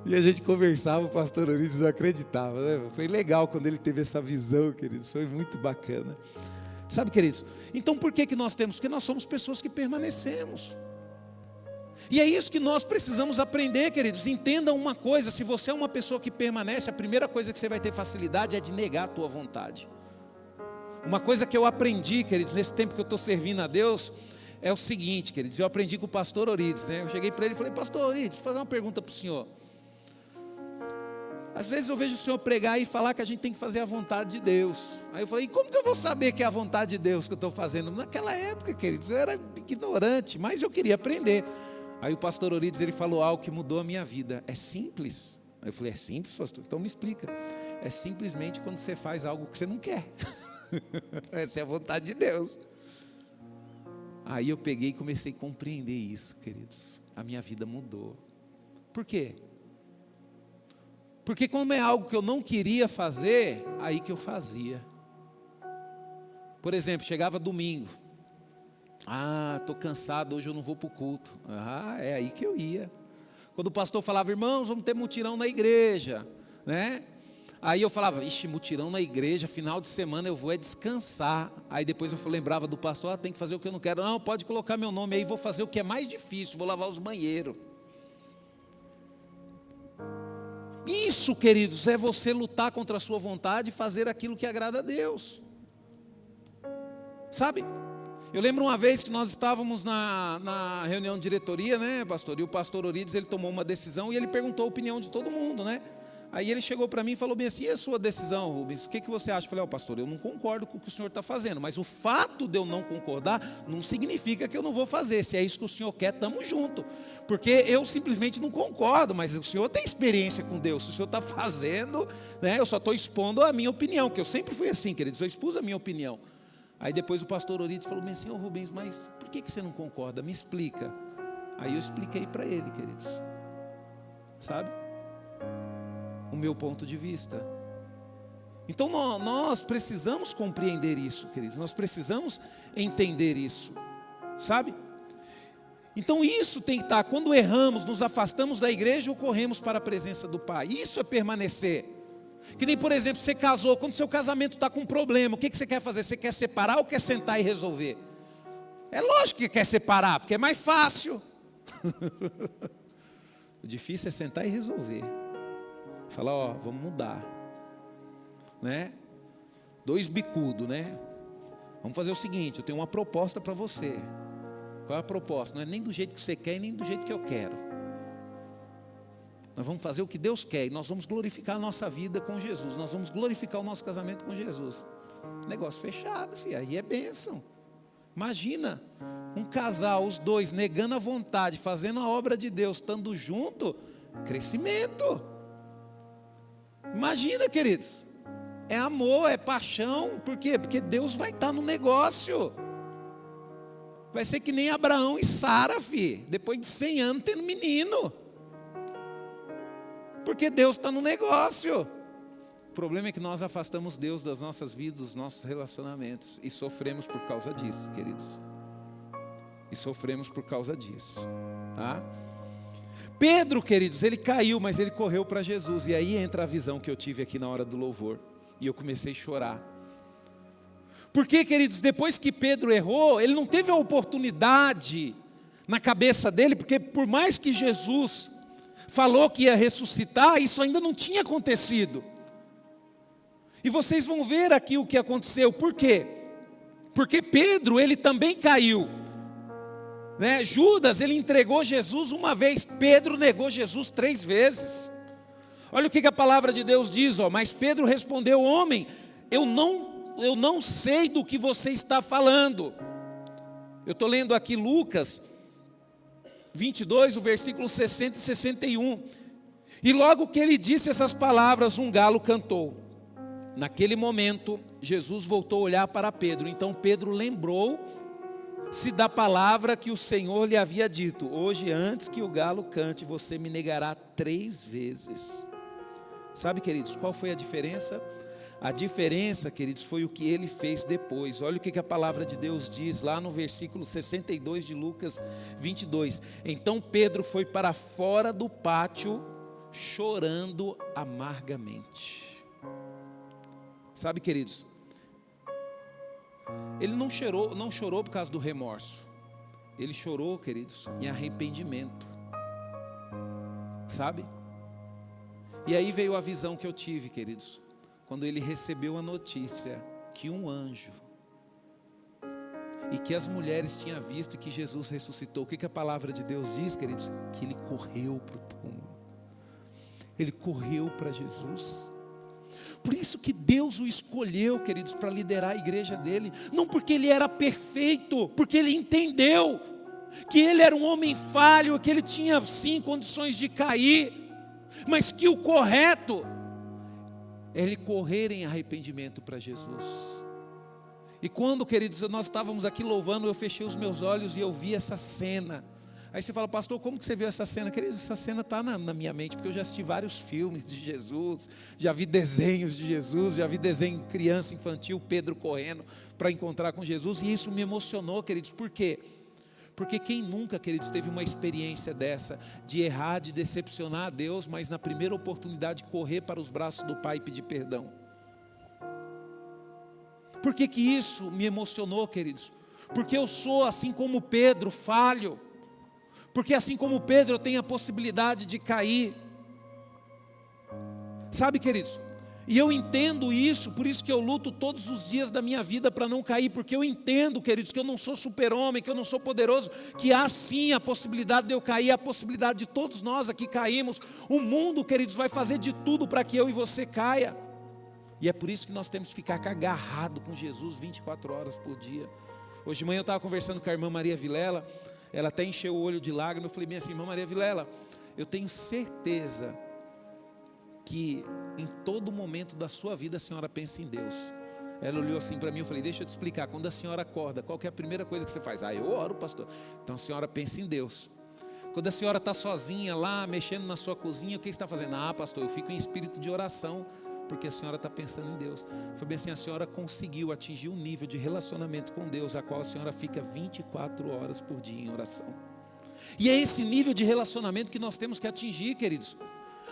E a gente conversava, o pastor Orides acreditava, né? Foi legal quando ele teve essa visão, queridos, foi muito bacana. Sabe, queridos, então por que nós temos? Porque nós somos pessoas que permanecemos. E é isso que nós precisamos aprender, queridos. Entendam uma coisa, se você é uma pessoa que permanece, a primeira coisa que você vai ter facilidade é de negar a tua vontade. Uma coisa que eu aprendi, queridos, nesse tempo que eu estou servindo a Deus, é o seguinte, queridos, eu aprendi com o pastor Orides, né? Eu cheguei para ele e falei, pastor Orides, vou fazer uma pergunta para o senhor. Às vezes eu vejo o senhor pregar e falar que a gente tem que fazer a vontade de Deus. Aí eu falei, como que eu vou saber que é a vontade de Deus que eu estou fazendo? Naquela época, queridos, eu era ignorante, mas eu queria aprender. Aí o pastor Orides, ele falou algo que mudou a minha vida. É simples. Aí eu falei, é simples, pastor? Então me explica. É simplesmente quando você faz algo que você não quer. Essa é a vontade de Deus. Aí eu peguei e comecei a compreender isso, queridos. A minha vida mudou. Por quê? Porque como é algo que eu não queria fazer, aí que eu fazia. Por exemplo, chegava domingo. Estou cansado, hoje eu não vou para o culto. É aí que eu ia. Quando o pastor falava, irmãos, vamos ter mutirão na igreja, né? Aí eu falava, ixi, mutirão na igreja, final de semana eu vou descansar. Aí depois eu lembrava do pastor, tem que fazer o que eu não quero. Não, pode colocar meu nome aí, vou fazer o que é mais difícil, vou lavar os banheiros. Isso, queridos, é você lutar contra a sua vontade e fazer aquilo que agrada a Deus. Sabe? Eu lembro uma vez que nós estávamos na reunião de diretoria, né, pastor? E o pastor Orides, ele tomou uma decisão e ele perguntou a opinião de todo mundo, né? Aí ele chegou para mim e falou bem assim, e a sua decisão, Rubens? O que você acha? Eu falei, pastor, eu não concordo com o que o senhor está fazendo, mas o fato de eu não concordar não significa que eu não vou fazer. Se é isso que o senhor quer, estamos juntos. Porque eu simplesmente não concordo, mas o senhor tem experiência com Deus. Se o senhor está fazendo, né, eu só estou expondo a minha opinião, que eu sempre fui assim, queridos, eu expus a minha opinião. Aí depois o pastor Orides falou bem assim, Rubens, mas por que você não concorda? Me explica. Aí eu expliquei para ele, queridos. Sabe? O meu ponto de vista. Então nós precisamos compreender isso, queridos. Nós precisamos entender isso. Sabe? Então isso tem que estar, quando erramos, nos afastamos da igreja ou corremos para a presença do Pai. Isso é permanecer. Que nem, por exemplo, você casou, quando seu casamento está com um problema, o que você quer fazer? Você quer separar ou quer sentar e resolver? É lógico que quer separar, porque é mais fácil. O difícil é sentar e resolver. Falar, vamos mudar. Né? 2 bicudos, né? Vamos fazer o seguinte, eu tenho uma proposta para você. Qual é a proposta? Não é nem do jeito que você quer e nem do jeito que eu quero. Nós vamos fazer o que Deus quer e nós vamos glorificar a nossa vida com Jesus. Nós vamos glorificar o nosso casamento com Jesus. Negócio fechado, filho. Aí é bênção. Imagina um casal, os dois negando a vontade, fazendo a obra de Deus, estando junto, crescimento. Imagina, queridos. É amor, é paixão. Por quê? Porque Deus vai estar no negócio. Vai ser que nem Abraão e Sara, depois de 100 anos tendo menino. Porque Deus está no negócio. O problema é que nós afastamos Deus das nossas vidas, dos nossos relacionamentos. E sofremos por causa disso, queridos. E sofremos por causa disso. Tá? Pedro, queridos, ele caiu, mas ele correu para Jesus. E aí entra a visão que eu tive aqui na hora do louvor. E eu comecei a chorar. Porque, queridos, depois que Pedro errou, ele não teve a oportunidade na cabeça dele, porque por mais que Jesus falou que ia ressuscitar, isso ainda não tinha acontecido. E vocês vão ver aqui o que aconteceu. Por quê? Porque Pedro, ele também caiu. Né? Judas, ele entregou Jesus uma vez, Pedro negou Jesus 3 vezes. Olha o que a palavra de Deus diz, ó. Mas Pedro respondeu: homem, eu não sei do que você está falando. Eu estou lendo aqui Lucas 22, o versículo 60 e 61. E logo que ele disse essas palavras, um galo cantou. Naquele momento, Jesus voltou a olhar para Pedro. Então Pedro lembrou-se da palavra que o Senhor lhe havia dito: hoje, antes que o galo cante, você me negará 3 vezes. Sabe, queridos, qual foi a diferença? A diferença, queridos, foi o que ele fez depois. Olha o que a palavra de Deus diz lá no versículo 62 de Lucas 22. Então Pedro foi para fora do pátio, chorando amargamente. Sabe, queridos, ele não chorou por causa do remorso. Ele chorou, queridos, em arrependimento. Sabe? E aí veio a visão que eu tive, queridos. Quando ele recebeu a notícia que um anjo e que as mulheres tinham visto que Jesus ressuscitou. O que a palavra de Deus diz, queridos? Que ele correu para o túmulo. Ele correu para Jesus. Por isso que Deus o escolheu, queridos, para liderar a igreja dele. Não porque ele era perfeito, porque ele entendeu que ele era um homem falho, que ele tinha sim condições de cair, mas que o correto é ele correr em arrependimento para Jesus. E quando, queridos, nós estávamos aqui louvando, eu fechei os meus olhos e eu vi essa cena. Aí você fala: pastor, como que você viu essa cena? Queridos, essa cena está na minha mente, porque eu já assisti vários filmes de Jesus, já vi desenhos de Jesus, já vi desenho criança, infantil, Pedro correndo para encontrar com Jesus, e isso me emocionou, queridos. Por quê? Porque quem nunca, queridos, teve uma experiência dessa, de errar, de decepcionar a Deus, mas na primeira oportunidade correr para os braços do Pai e pedir perdão? Por que isso me emocionou, queridos? Porque eu sou, assim como Pedro, falho. Porque assim como Pedro, eu tenho a possibilidade de cair. Sabe, queridos? E eu entendo isso, por isso que eu luto todos os dias da minha vida para não cair, porque eu entendo, queridos, que eu não sou super-homem, que eu não sou poderoso, que há sim a possibilidade de eu cair, a possibilidade de todos nós aqui cairmos. O mundo, queridos, vai fazer de tudo para que eu e você caia. E é por isso que nós temos que ficar agarrado com Jesus 24 horas por dia. Hoje de manhã eu estava conversando com a irmã Maria Vilela, ela até encheu o olho de lágrimas. Eu falei bem assim: irmã Maria Vilela, eu tenho certeza que em todo momento da sua vida a senhora pensa em Deus. Ela olhou assim para mim, eu falei: deixa eu te explicar. Quando a senhora acorda, qual que é a primeira coisa que você faz? Eu oro, pastor. Então a senhora pensa em Deus. Quando a senhora está sozinha lá, mexendo na sua cozinha, o que você está fazendo? Pastor, eu fico em espírito de oração, porque a senhora está pensando em Deus. Foi bem assim: a senhora conseguiu atingir um nível de relacionamento com Deus, a qual a senhora fica 24 horas por dia em oração. E é esse nível de relacionamento que nós temos que atingir, queridos.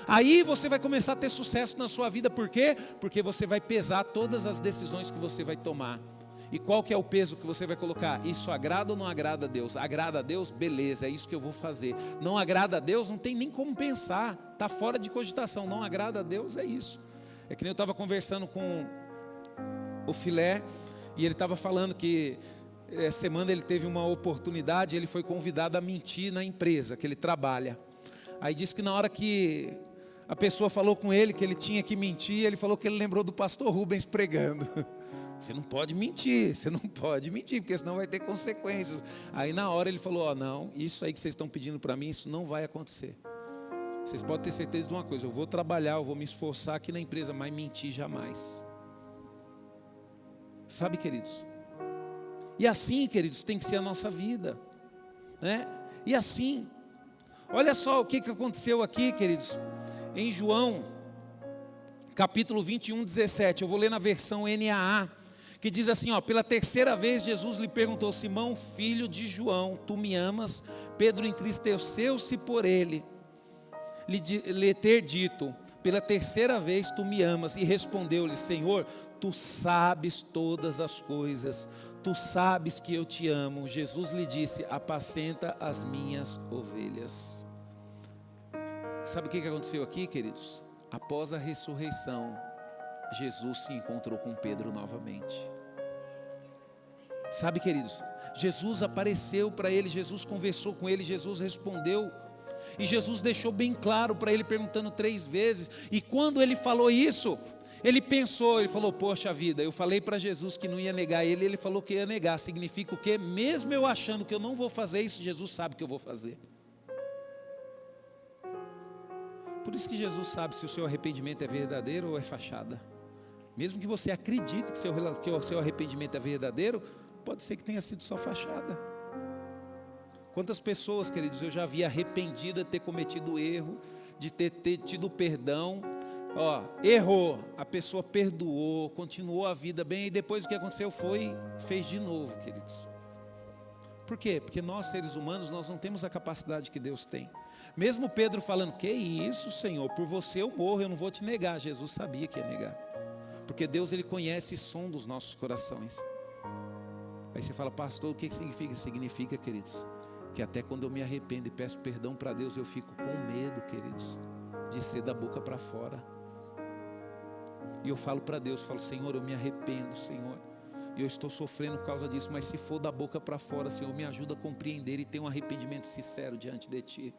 Aí você vai começar a ter sucesso na sua vida. Por quê? Porque você vai pesar todas as decisões que você vai tomar. E qual que é o peso que você vai colocar? Isso agrada ou não agrada a Deus? Agrada a Deus? Beleza, é isso que eu vou fazer. Não agrada a Deus? Não tem nem como pensar, está fora de cogitação. Não agrada a Deus? É isso. É que nem eu estava conversando com o Filé, e ele estava falando que essa semana ele teve uma oportunidade, ele foi convidado a mentir na empresa que ele trabalha. Aí disse que na hora que a pessoa falou com ele que ele tinha que mentir, ele falou que ele lembrou do pastor Rubens pregando: você não pode mentir, porque senão vai ter consequências. Aí na hora ele falou: não, isso aí que vocês estão pedindo para mim, isso não vai acontecer. Vocês podem ter certeza de uma coisa: eu vou trabalhar, eu vou me esforçar aqui na empresa, mas mentir jamais. Sabe, queridos? E assim, queridos, tem que ser a nossa vida, né? E assim, olha só o que aconteceu aqui, queridos, em João, capítulo 21, 17, eu vou ler na versão NAA, que diz assim, ó: pela terceira vez Jesus lhe perguntou: Simão, filho de João, tu me amas? Pedro entristeceu-se por ele, lhe ter dito: pela terceira vez tu me amas, e respondeu-lhe: Senhor, tu sabes todas as coisas, tu sabes que eu te amo. Jesus lhe disse: apacenta as minhas ovelhas. Sabe o que aconteceu aqui, queridos? Após a ressurreição, Jesus se encontrou com Pedro novamente. Sabe, queridos, Jesus apareceu para ele, Jesus conversou com ele, Jesus respondeu. E Jesus deixou bem claro para ele, perguntando 3 vezes. E quando ele falou isso, ele pensou, ele falou: poxa vida, eu falei para Jesus que não ia negar ele, ele falou que ia negar. Significa o quê? Mesmo eu achando que eu não vou fazer isso, Jesus sabe que eu vou fazer. Por isso que Jesus sabe se o seu arrependimento é verdadeiro ou é fachada. Mesmo que você acredite que o seu arrependimento é verdadeiro, pode ser que tenha sido só fachada. Quantas pessoas, queridos, eu já vi arrependida de ter cometido erro, de ter tido perdão. Errou, a pessoa perdoou, continuou a vida bem, e depois o que aconteceu fez de novo, queridos. Por quê? Porque nós, seres humanos, nós não temos a capacidade que Deus tem. Mesmo Pedro falando: que isso, Senhor, por você eu morro, eu não vou te negar. Jesus sabia que ia negar, porque Deus, Ele conhece e sonda os nossos corações. Aí você fala: pastor, o que significa? Significa, queridos, que até quando eu me arrependo e peço perdão para Deus, eu fico com medo, queridos, de ser da boca para fora. E eu falo para Deus, falo: Senhor, eu me arrependo, Senhor, e eu estou sofrendo por causa disso, mas se for da boca para fora, Senhor, me ajuda a compreender e ter um arrependimento sincero diante de Ti.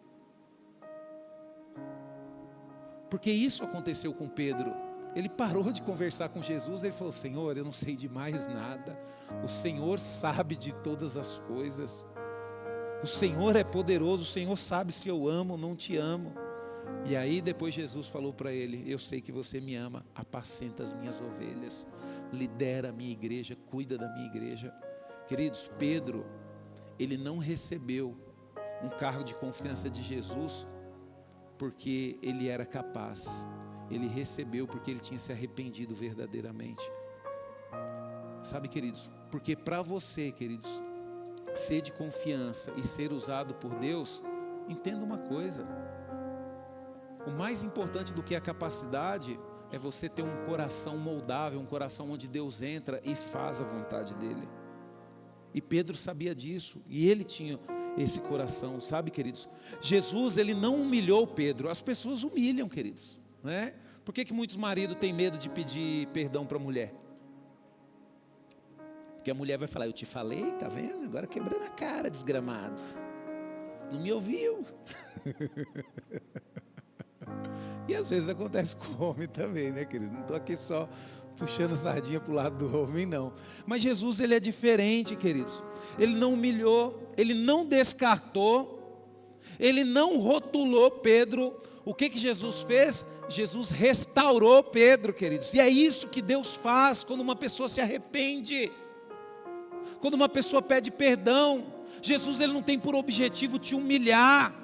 Porque isso aconteceu com Pedro. Ele parou de conversar com Jesus, ele falou: Senhor, eu não sei de mais nada, o Senhor sabe de todas as coisas, o Senhor é poderoso, o Senhor sabe se eu amo ou não te amo. E aí depois Jesus falou para ele: eu sei que você me ama, apacenta as minhas ovelhas, lidera a minha igreja, cuida da minha igreja. Queridos, Pedro, ele não recebeu um cargo de confiança de Jesus porque ele era capaz. Ele recebeu porque ele tinha se arrependido verdadeiramente. Sabe, queridos, porque para você, queridos, ser de confiança e ser usado por Deus, entenda uma coisa: o mais importante do que a capacidade é você ter um coração moldável, um coração onde Deus entra e faz a vontade dEle. E Pedro sabia disso, e ele tinha esse coração, sabe, queridos? Jesus, ele não humilhou Pedro. As pessoas humilham, queridos, né? Por que muitos maridos têm medo de pedir perdão para a mulher? Porque a mulher vai falar: eu te falei, tá vendo? Agora quebrando a cara, desgramado. Não me ouviu. E às vezes acontece com o homem também, né, querido? Não estou aqui só puxando sardinha para o lado do homem, não. Mas Jesus, ele é diferente, queridos. Ele não humilhou, ele não descartou, ele não rotulou Pedro. O que Jesus fez? Jesus restaurou Pedro, queridos. E é isso que Deus faz quando uma pessoa se arrepende, quando uma pessoa pede perdão. Jesus, ele não tem por objetivo te humilhar,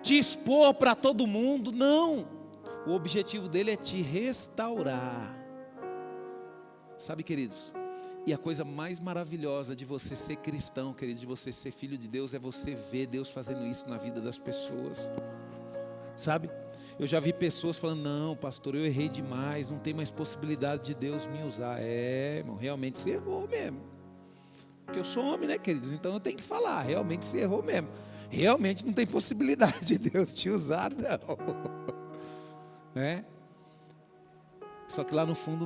te expor para todo mundo, não. O objetivo dele é te restaurar. Sabe, queridos, e a coisa mais maravilhosa de você ser cristão, queridos, de você ser filho de Deus, é você ver Deus fazendo isso na vida das pessoas. Sabe, eu já vi pessoas falando: não, pastor, eu errei demais, não tem mais possibilidade de Deus me usar. Irmão, realmente você errou mesmo. Porque eu sou homem, né, queridos? Então eu tenho que falar: realmente você errou mesmo. Realmente não tem possibilidade de Deus te usar, não. Só que lá no fundo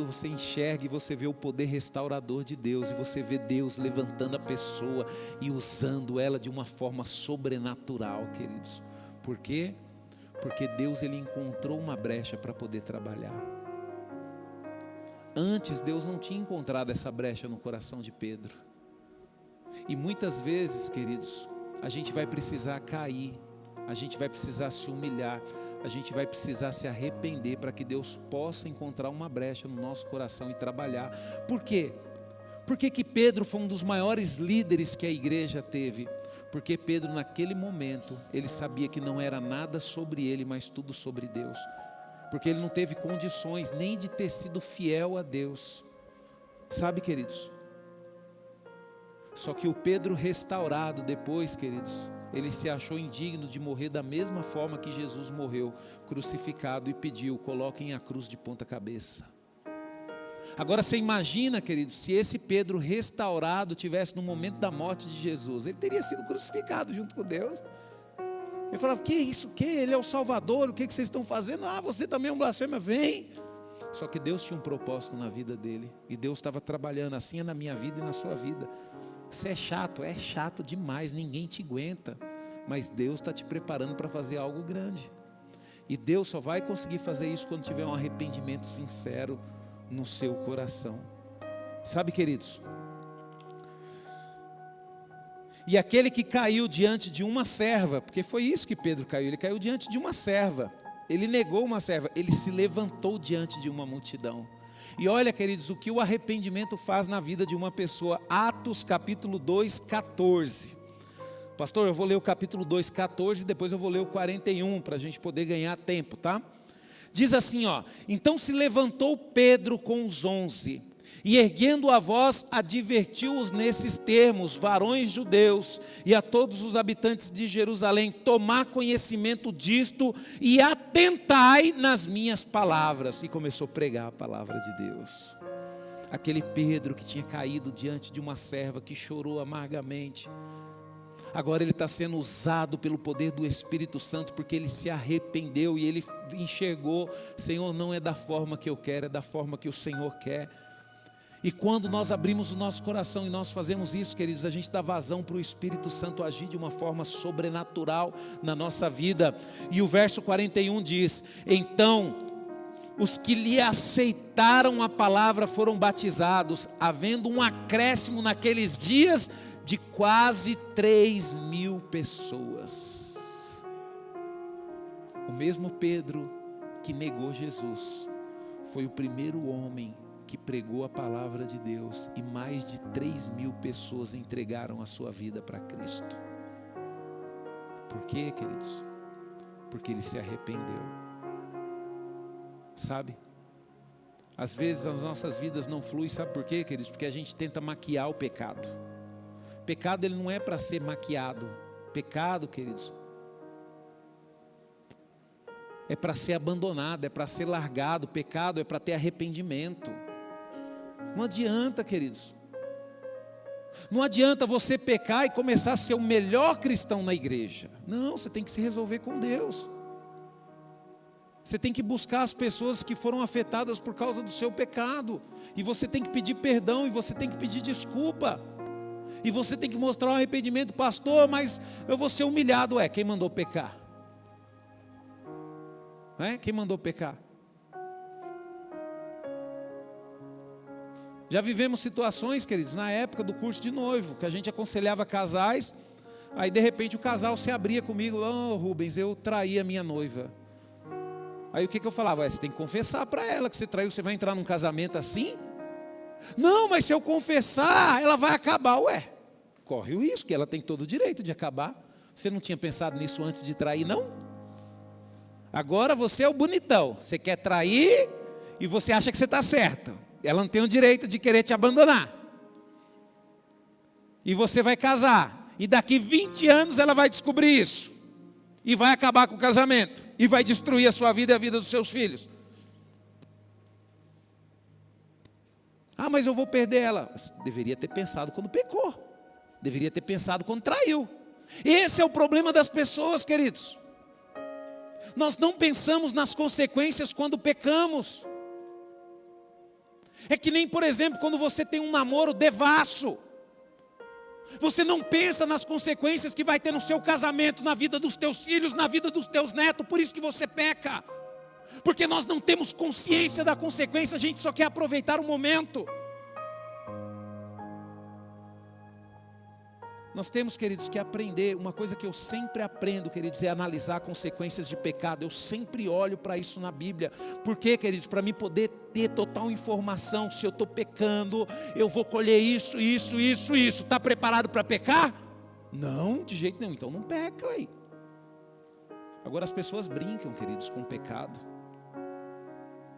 você enxerga e você vê o poder restaurador de Deus, e você vê Deus levantando a pessoa e usando ela de uma forma sobrenatural, queridos. Por quê? Porque Deus, ele encontrou uma brecha para poder trabalhar. Antes Deus não tinha encontrado essa brecha no coração de Pedro. E muitas vezes, queridos, a gente vai precisar cair, a gente vai precisar se humilhar, a gente vai precisar se arrepender para que Deus possa encontrar uma brecha no nosso coração e trabalhar. Por quê? Por que que Pedro foi um dos maiores líderes que a igreja teve? Porque Pedro, naquele momento, ele sabia que não era nada sobre ele, mas tudo sobre Deus. Porque ele não teve condições nem de ter sido fiel a Deus. Sabe, queridos? Só que o Pedro restaurado depois, queridos, ele se achou indigno de morrer da mesma forma que Jesus morreu, crucificado, e pediu: coloquem a cruz de ponta cabeça. Agora você imagina, queridos, se esse Pedro restaurado tivesse no momento da morte de Jesus, ele teria sido crucificado junto com Deus. Ele falava: que isso, que? Ele é o Salvador, o que vocês estão fazendo? Ah, você também é um blasfema, vem. Só que Deus tinha um propósito na vida dele, e Deus estava trabalhando. Assim é na minha vida e na sua vida. Você é chato demais, ninguém te aguenta, mas Deus está te preparando para fazer algo grande. E Deus só vai conseguir fazer isso quando tiver um arrependimento sincero no seu coração. Sabe, queridos? E aquele que caiu diante de uma serva, porque foi isso que Pedro caiu, ele caiu diante de uma serva, ele negou uma serva, ele se levantou diante de uma multidão. E olha, queridos, o que o arrependimento faz na vida de uma pessoa. Atos capítulo 2, 14. Pastor, eu vou ler o capítulo 2, 14, e depois eu vou ler o 41, para a gente poder ganhar tempo, tá? Diz assim, ó: então se levantou Pedro com os 11, e erguendo a voz, advertiu-os nesses termos: varões judeus, e a todos os habitantes de Jerusalém, tomar conhecimento disto, e atentai nas minhas palavras. E começou a pregar a palavra de Deus. Aquele Pedro que tinha caído diante de uma serva, que chorou amargamente, agora ele está sendo usado pelo poder do Espírito Santo, porque ele se arrependeu, e ele enxergou: Senhor, não é da forma que eu quero, é da forma que o Senhor quer. E quando nós abrimos o nosso coração e nós fazemos isso, queridos, a gente dá vazão para o Espírito Santo agir de uma forma sobrenatural na nossa vida. E o verso 41 diz: então os que lhe aceitaram a palavra foram batizados, havendo um acréscimo naqueles dias de quase 3.000 pessoas. O mesmo Pedro que negou Jesus foi o primeiro homem que pregou a palavra de Deus, e mais de 3.000 pessoas entregaram a sua vida para Cristo. Por quê, queridos? Porque ele se arrependeu. Sabe? Às vezes as nossas vidas não fluem, sabe por quê, queridos? Porque a gente tenta maquiar o pecado. Pecado, ele não é para ser maquiado. Pecado, queridos, é para ser abandonado, é para ser largado. Pecado é para ter arrependimento. Não adianta, queridos. Não adianta você pecar e começar a ser o melhor cristão na igreja. Não, você tem que se resolver com Deus. Você tem que buscar as pessoas que foram afetadas por causa do seu pecado. E você tem que pedir perdão, e você tem que pedir desculpa. E você tem que mostrar o arrependimento. Pastor, mas eu vou ser humilhado. Quem mandou pecar? Quem mandou pecar? Já vivemos situações, queridos, na época do curso de noivo, que a gente aconselhava casais, aí de repente o casal se abria comigo: oh, Rubens, eu traí a minha noiva. Aí o que eu falava? Você tem que confessar para ela que você traiu. Você vai entrar num casamento assim? Não, mas se eu confessar, ela vai acabar. Corre o risco, ela tem todo o direito de acabar. Você não tinha pensado nisso antes de trair, não? Agora você é o bonitão, você quer trair e você acha que você está certo. Ela não tem o direito de querer te abandonar. E você vai casar, e daqui 20 anos ela vai descobrir isso, e vai acabar com o casamento, e vai destruir a sua vida e a vida dos seus filhos. Ah, mas eu vou perder ela. Você deveria ter pensado quando pecou, deveria ter pensado quando traiu. Esse é o problema das pessoas, queridos. Nós não pensamos nas consequências quando pecamos. É que nem, por exemplo, quando você tem um namoro devasso. Você não pensa nas consequências que vai ter no seu casamento, na vida dos teus filhos, na vida dos teus netos. Por isso que você peca. Porque nós não temos consciência da consequência, a gente só quer aproveitar o momento. Nós temos, queridos, que aprender. Uma coisa que eu sempre aprendo, queridos, é analisar consequências de pecado. Eu sempre olho para isso na Bíblia. Por quê, queridos? Para mim poder ter total informação. Se eu estou pecando, eu vou colher isso. Está preparado para pecar? Não, de jeito nenhum. Então não peca, ué. Agora as pessoas brincam, queridos, com o pecado.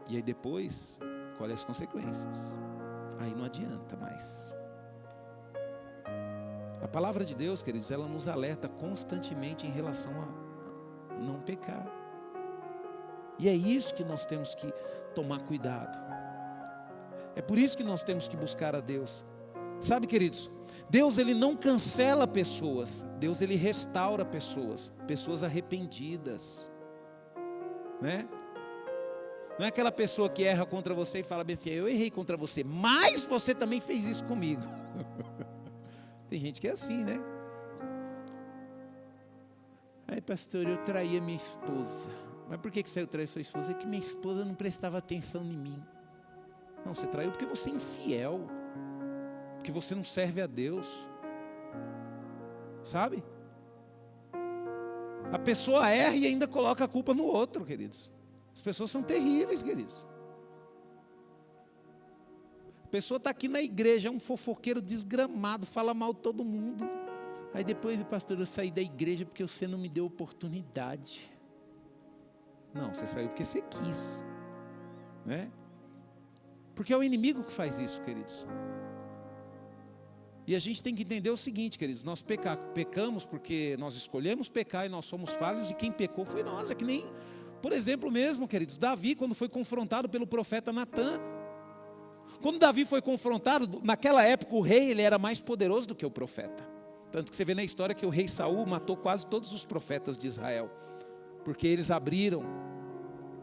E aí depois, colhe as consequências. Aí não adianta mais. A palavra de Deus, queridos, ela nos alerta constantemente em relação a não pecar. E é isso que nós temos que tomar cuidado. É por isso que nós temos que buscar a Deus. Sabe, queridos, Deus ele não cancela pessoas. Deus ele restaura pessoas. Pessoas arrependidas. Né? Não é aquela pessoa que erra contra você e fala bem assim, eu errei contra você, mas você também fez isso comigo. Tem gente que é assim, né? Aí, pastor, eu traí a minha esposa. Mas por que você traiu sua esposa? É que minha esposa não prestava atenção em mim. Não, você traiu porque você é infiel. Porque você não serve a Deus. Sabe? A pessoa erra e ainda coloca a culpa no outro, queridos. As pessoas são terríveis, queridos. A pessoa está aqui na igreja, é um fofoqueiro desgramado, fala mal de todo mundo. Aí depois, pastor, eu saí da igreja porque você não me deu oportunidade. Não, você saiu porque você quis. Né? Porque é o inimigo que faz isso, queridos. E a gente tem que entender o seguinte, queridos, nós pecamos porque nós escolhemos pecar e nós somos falhos, e quem pecou foi nós. É que nem, por exemplo mesmo, queridos, Davi, quando foi confrontado pelo profeta Natã. Quando Davi foi confrontado, naquela época o rei ele era mais poderoso do que o profeta. Tanto que você vê na história que o rei Saul matou quase todos os profetas de Israel. Porque eles abriram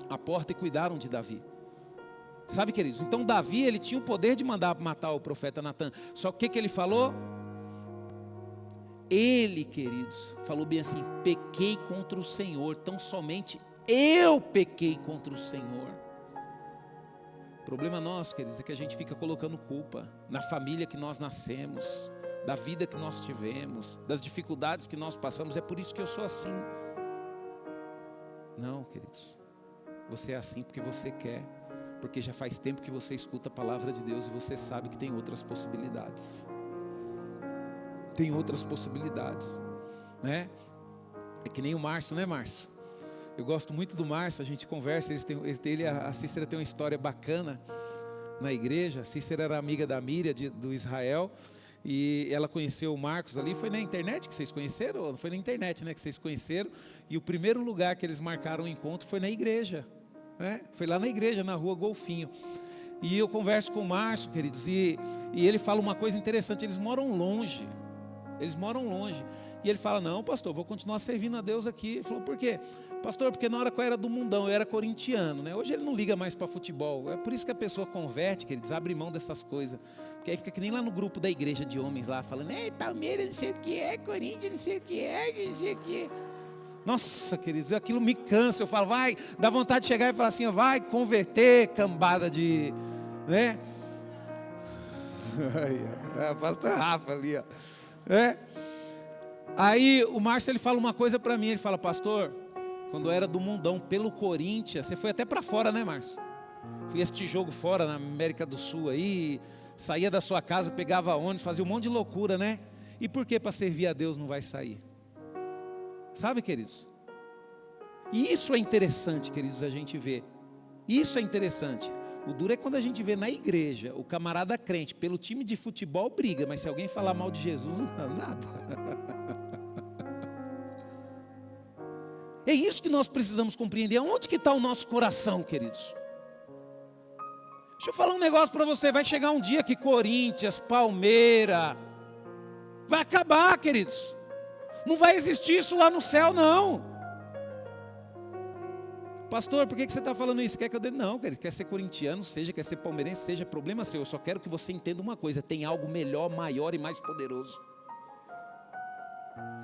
a porta e cuidaram de Davi. Sabe, queridos? Então Davi ele tinha o poder de mandar matar o profeta Natã. Só que o que ele falou? Ele, queridos, falou bem assim, pequei contra o Senhor. Tão somente eu pequei contra o Senhor. O problema nosso, queridos, é que a gente fica colocando culpa na família que nós nascemos, da vida que nós tivemos, das dificuldades que nós passamos. É por isso que eu sou assim. Não, queridos, você é assim porque você quer, porque já faz tempo que você escuta a palavra de Deus e você sabe que tem outras possibilidades. Tem outras possibilidades, né? É que nem o Márcio, né, Márcio? Eu gosto muito do Márcio, a gente conversa, a Cícera tem uma história bacana na igreja. A Cícera era amiga da Miriam, do Israel, e ela conheceu o Marcos ali. Foi na internet que vocês conheceram? Ou foi na internet, né, que vocês conheceram? E o primeiro lugar que eles marcaram o encontro foi na igreja, né? Foi lá na igreja, na rua Golfinho. E eu converso com o Márcio, queridos, e ele fala uma coisa interessante, eles moram longe. E ele fala, não, pastor, vou continuar servindo a Deus aqui. Ele falou, por quê? Pastor, porque na hora que eu era do mundão, eu era corintiano, né? Hoje ele não liga mais para futebol. É por isso que a pessoa converte, queridos, abre mão dessas coisas. Porque aí fica que nem lá no grupo da igreja de homens lá, falando, Palmeiras não sei o que é, Corinthians não sei o que é, não sei o que é. Nossa, queridos, aquilo me cansa. Eu falo, vai, dá vontade de chegar e falar assim, vai converter, cambada de, né? Pastor Rafa ali, ó. Aí o Márcio ele fala uma coisa para mim, ele fala, pastor, quando eu era do mundão pelo Corinthians, você foi até para fora, né, Márcio? Fui assistir jogo fora na América do Sul aí, saía da sua casa, pegava ônibus, fazia um monte de loucura, né? E por que para servir a Deus não vai sair? Sabe, queridos? E isso é interessante, queridos, a gente ver. Isso é interessante. O duro é quando a gente vê na igreja, o camarada crente, pelo time de futebol briga, mas se alguém falar mal de Jesus, não dá nada. É isso que nós precisamos compreender. Onde que está o nosso coração, queridos? Deixa eu falar um negócio para você. Vai chegar um dia que Corinthians, Palmeiras, vai acabar, queridos. Não vai existir isso lá no céu, não. Pastor, por que você está falando isso? Quer que eu dê? Não, quer ser corintiano, quer ser palmeirense, seja problema seu. Eu só quero que você entenda uma coisa. Tem algo melhor, maior e mais poderoso.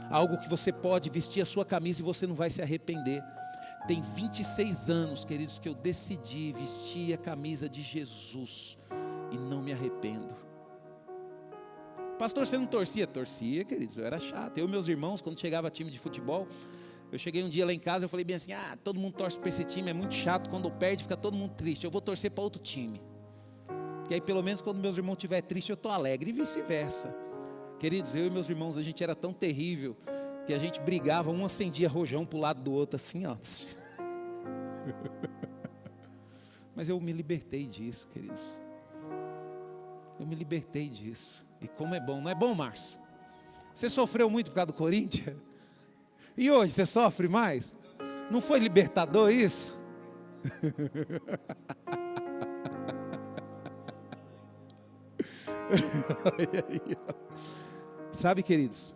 Algo que você pode vestir a sua camisa e você não vai se arrepender. Tem 26 anos, queridos, que eu decidi vestir a camisa de Jesus e não me arrependo. Pastor, você não torcia? Torcia, queridos, eu era chato. Eu e meus irmãos, quando chegava time de futebol, eu cheguei um dia lá em casa, eu falei bem assim, todo mundo torce para esse time, é muito chato, quando perde fica todo mundo triste, eu vou torcer para outro time. Que aí pelo menos quando meus irmãos estiverem tristes, eu estou alegre, e vice-versa. Queridos, eu e meus irmãos, a gente era tão terrível, que a gente brigava, um acendia rojão para o lado do outro, assim, ó. Mas eu me libertei disso, queridos. Eu me libertei disso. E como é bom, não é bom, Márcio? Você sofreu muito por causa do Corinthians? E hoje você sofre mais? Não foi libertador isso? Sabe, queridos?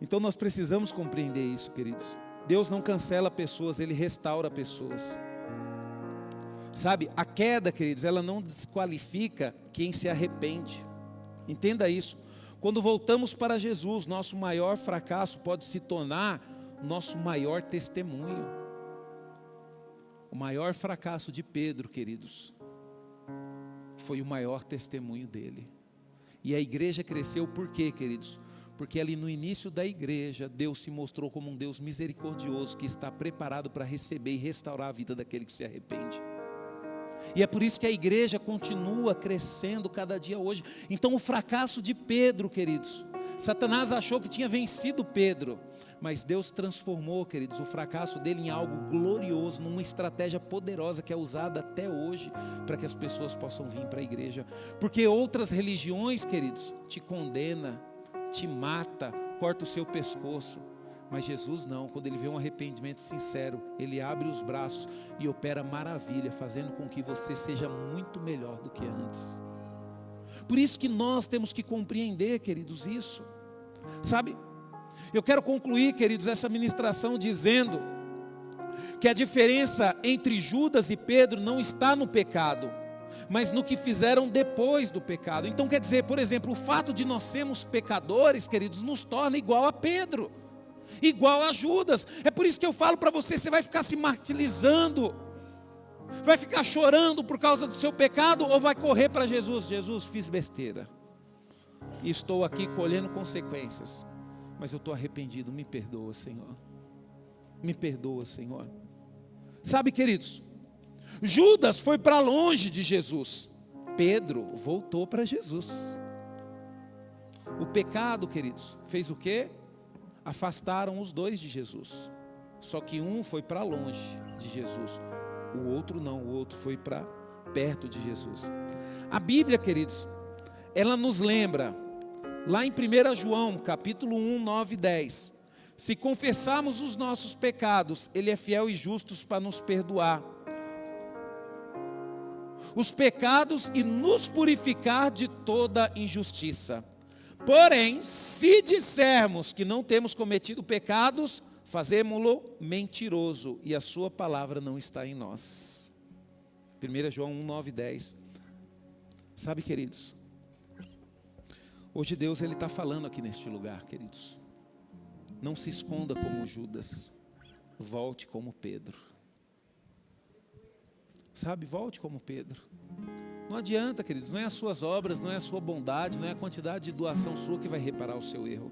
Então nós precisamos compreender isso, queridos. Deus não cancela pessoas, Ele restaura pessoas. Sabe, a queda, queridos, ela não desqualifica quem se arrepende. Entenda isso. Quando voltamos para Jesus, nosso maior fracasso pode se tornar nosso maior testemunho. O maior fracasso de Pedro, queridos, foi o maior testemunho dele. E a igreja cresceu por quê, queridos? Porque ali no início da igreja, Deus se mostrou como um Deus misericordioso, que está preparado para receber e restaurar a vida daquele que se arrepende. E é por isso que a igreja continua crescendo cada dia hoje. Então o fracasso de Pedro, queridos, Satanás achou que tinha vencido Pedro, mas Deus transformou, queridos, o fracasso dele em algo glorioso, numa estratégia poderosa que é usada até hoje, para que as pessoas possam vir para a igreja. Porque outras religiões, queridos, te condena, te mata, corta o seu pescoço. Mas Jesus não, quando Ele vê um arrependimento sincero, Ele abre os braços e opera maravilha, fazendo com que você seja muito melhor do que antes. Por isso que nós temos que compreender, queridos, isso. Sabe, eu quero concluir, queridos, essa ministração dizendo que a diferença entre Judas e Pedro não está no pecado, mas no que fizeram depois do pecado. Então quer dizer, por exemplo, o fato de nós sermos pecadores, queridos, nos torna igual a Pedro, igual a Judas. É por isso que eu falo para você, você vai ficar se martirizando, vai ficar chorando por causa do seu pecado, ou vai correr para Jesus? Jesus, fiz besteira e estou aqui colhendo consequências, mas eu estou arrependido, me perdoa, Senhor, me perdoa, Senhor. Sabe, queridos, Judas foi para longe de Jesus, Pedro voltou para Jesus. O pecado, queridos, fez o quê? Afastaram os dois de Jesus. Só que um foi para longe de Jesus, o outro não, o outro foi para perto de Jesus. A Bíblia, queridos, ela nos lembra, lá em 1 João, capítulo 1, 9 e 10, se confessarmos os nossos pecados, Ele é fiel e justo para nos perdoar os pecados e nos purificar de toda injustiça. Porém, se dissermos que não temos cometido pecados, fazemo-lo mentiroso e a sua palavra não está em nós. 1 João 1, 9 e 10. Sabe, queridos, hoje Deus está falando aqui neste lugar, queridos. Não se esconda como Judas, volte como Pedro. Sabe, volte como Pedro. Não adianta, queridos, não é as suas obras, não é a sua bondade, não é a quantidade de doação sua que vai reparar o seu erro.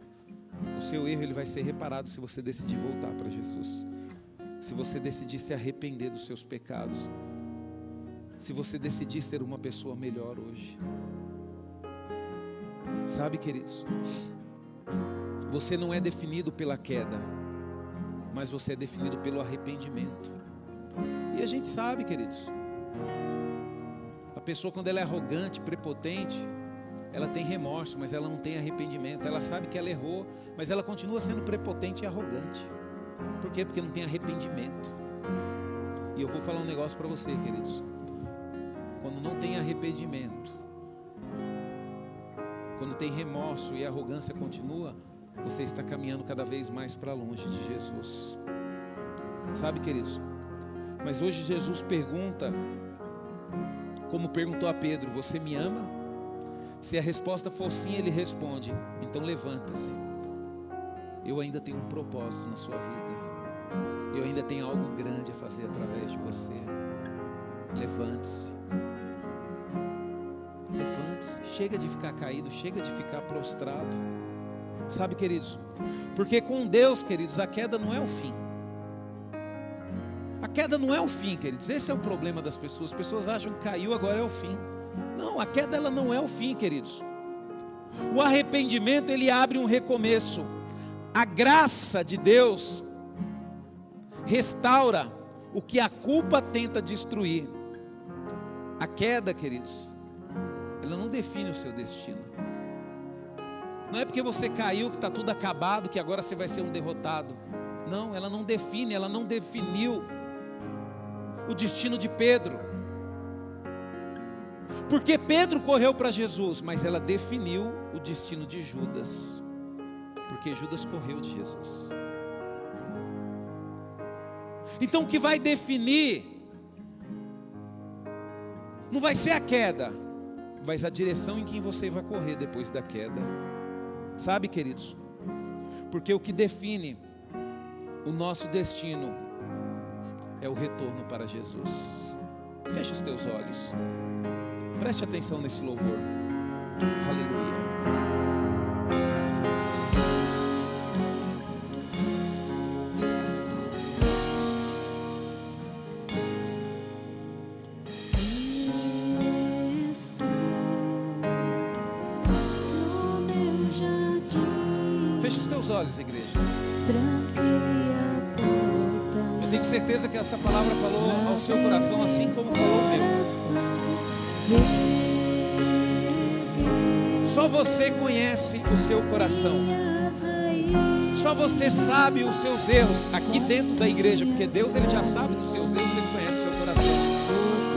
O seu erro ele vai ser reparado se você decidir voltar para Jesus. Se você decidir se arrepender dos seus pecados. Se você decidir ser uma pessoa melhor hoje. Sabe, queridos, você não é definido pela queda, mas você é definido pelo arrependimento. E a gente sabe, queridos, a pessoa quando ela é arrogante, prepotente, ela tem remorso, mas ela não tem arrependimento. Ela sabe que ela errou, mas ela continua sendo prepotente e arrogante. Por quê? Porque não tem arrependimento. E eu vou falar um negócio para você, queridos. Quando não tem arrependimento, quando tem remorso e a arrogância continua, você está caminhando cada vez mais para longe de Jesus. Sabe, queridos? Mas hoje Jesus pergunta, como perguntou a Pedro, você me ama? Se a resposta for sim, ele responde, então levanta-se. Eu ainda tenho um propósito na sua vida. Eu ainda tenho algo grande a fazer através de você. Levante-se. Levante-se, Chega de ficar caído, chega de ficar prostrado. Sabe, queridos? Porque com Deus, queridos, a queda não é o fim. A queda não é o fim, queridos. Esse é o problema das pessoas. As pessoas acham que caiu, agora é o fim. Não, a queda ela não é o fim, queridos. O arrependimento, ele abre um recomeço. A graça de Deus restaura o que a culpa tenta destruir. A queda, queridos, ela não define o seu destino. Não é porque você caiu que está tudo acabado, que agora você vai ser um derrotado. Não, ela não define, ela não definiu o destino de Pedro. Porque Pedro correu para Jesus, mas ela definiu o destino de Judas. Porque Judas correu de Jesus. Então o que vai definir não vai ser a queda, mas a direção em que você vai correr depois da queda. Sabe, queridos? Porque o que define o nosso destino é o retorno para Jesus. Feche os teus olhos. Preste atenção nesse louvor. Aleluia. Feche os teus olhos, igreja. Eu tenho certeza que essa palavra falou ao seu coração, assim como falou ao meu. Só você conhece o seu coração. Só você sabe os seus erros aqui dentro da igreja, porque Deus, ele já sabe dos seus erros, ele conhece o seu coração.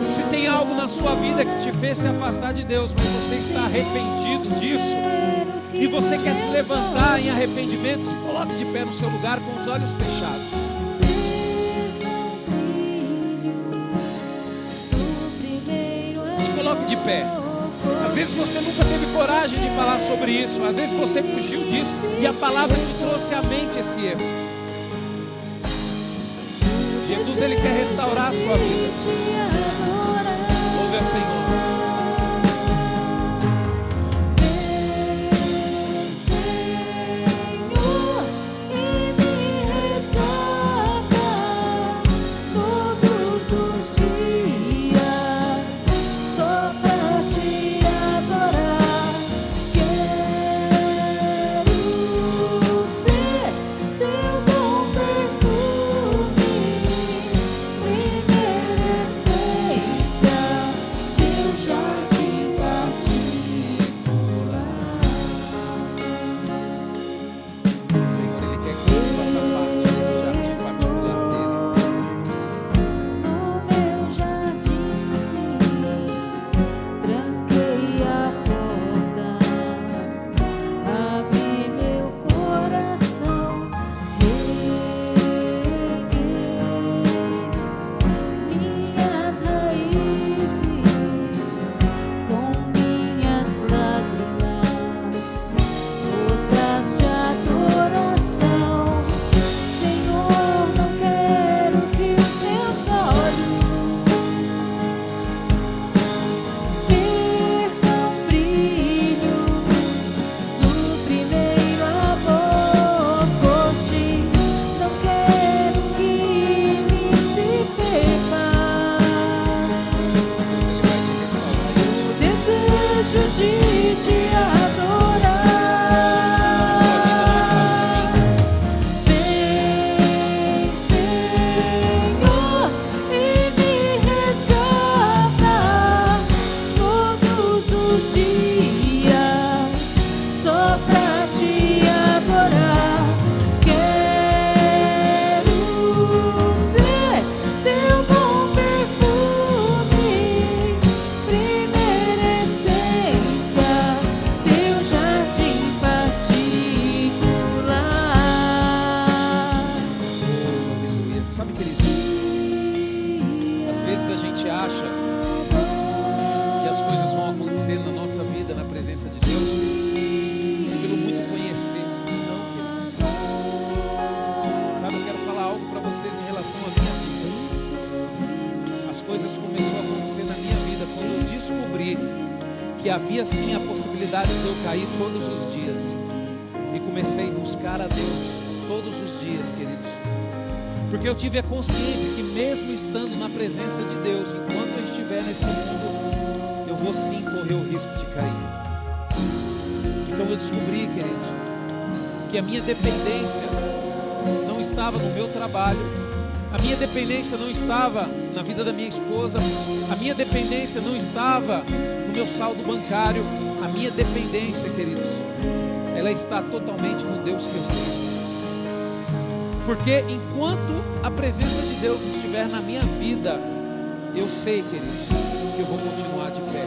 Se tem algo na sua vida que te fez se afastar de Deus, mas você está arrependido disso, e você quer se levantar em arrependimento, se coloque de pé no seu lugar com os olhos fechados. Se coloque de pé. Às vezes você nunca teve coragem de falar sobre isso. Às vezes você fugiu disso e a palavra te trouxe à mente esse erro. Jesus, ele quer restaurar a sua vida. Louve ao Senhor. que havia sim a possibilidade de eu cair todos os dias. E comecei a buscar a Deus todos os dias, queridos. Porque eu tive a consciência que mesmo estando na presença de Deus, enquanto eu estiver nesse mundo, eu vou sim correr o risco de cair. Então eu descobri, queridos, que a minha dependência não estava no meu trabalho, a minha dependência não estava na vida da minha esposa, a minha dependência não estava no meu saldo bancário, a minha dependência, queridos, ela está totalmente no Deus que eu sirvo. Porque enquanto a presença de Deus estiver na minha vida, eu sei, queridos, que eu vou continuar de pé.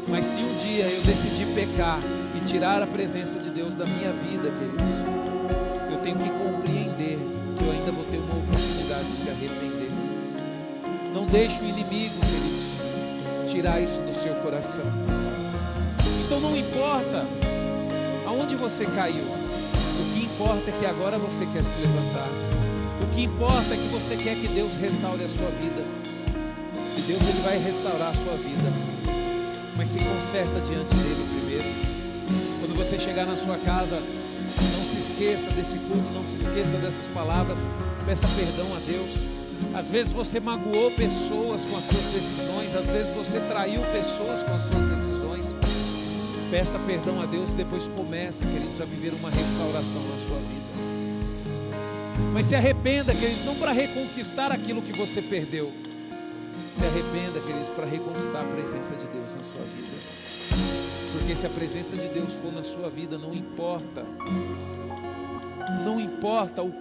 Mas se um dia eu decidir pecar e tirar a presença de Deus da minha vida, queridos, eu tenho que compreender que eu ainda vou ter uma oportunidade de se arrepender. Não deixe o inimigo, queridos, tirar isso do seu coração. Então não importa aonde você caiu, o que importa é que agora você quer se levantar. O que importa é que você quer que Deus restaure a sua vida. E Deus, Ele vai restaurar a sua vida, mas se conserta diante dele primeiro. Quando você chegar na sua casa, não se esqueça desse culto, não se esqueça dessas palavras, peça perdão a Deus. Às vezes você magoou pessoas com as suas decisões, às vezes você traiu pessoas com as suas decisões. Peça perdão a Deus e depois comece, queridos, a viver uma restauração na sua vida. Mas se arrependa, queridos, não para reconquistar aquilo que você perdeu. Se arrependa, queridos, para reconquistar a presença de Deus na sua vida. Porque se a presença de Deus for na sua vida, não importa o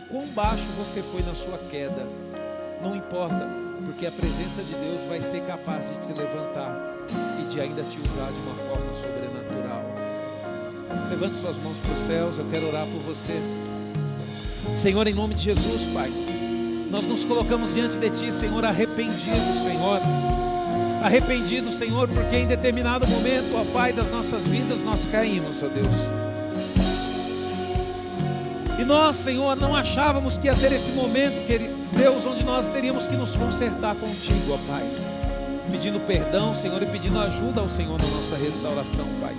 quão baixo você foi na sua queda, não importa, porque a presença de Deus vai ser capaz de te levantar e de ainda te usar de uma forma sobrenatural. Levante suas mãos para os céus, eu quero orar por você. Senhor, em nome de Jesus, Pai, nós nos colocamos diante de Ti, Senhor, arrependidos, Senhor. Arrependidos, Senhor, porque em determinado momento, ó Pai, das nossas vidas, nós caímos, ó Deus. E nós, Senhor, não achávamos que ia ter esse momento, queridos, Deus, onde nós teríamos que nos consertar contigo, ó Pai. Pedindo perdão, Senhor, e pedindo ajuda ao Senhor na nossa restauração, Pai.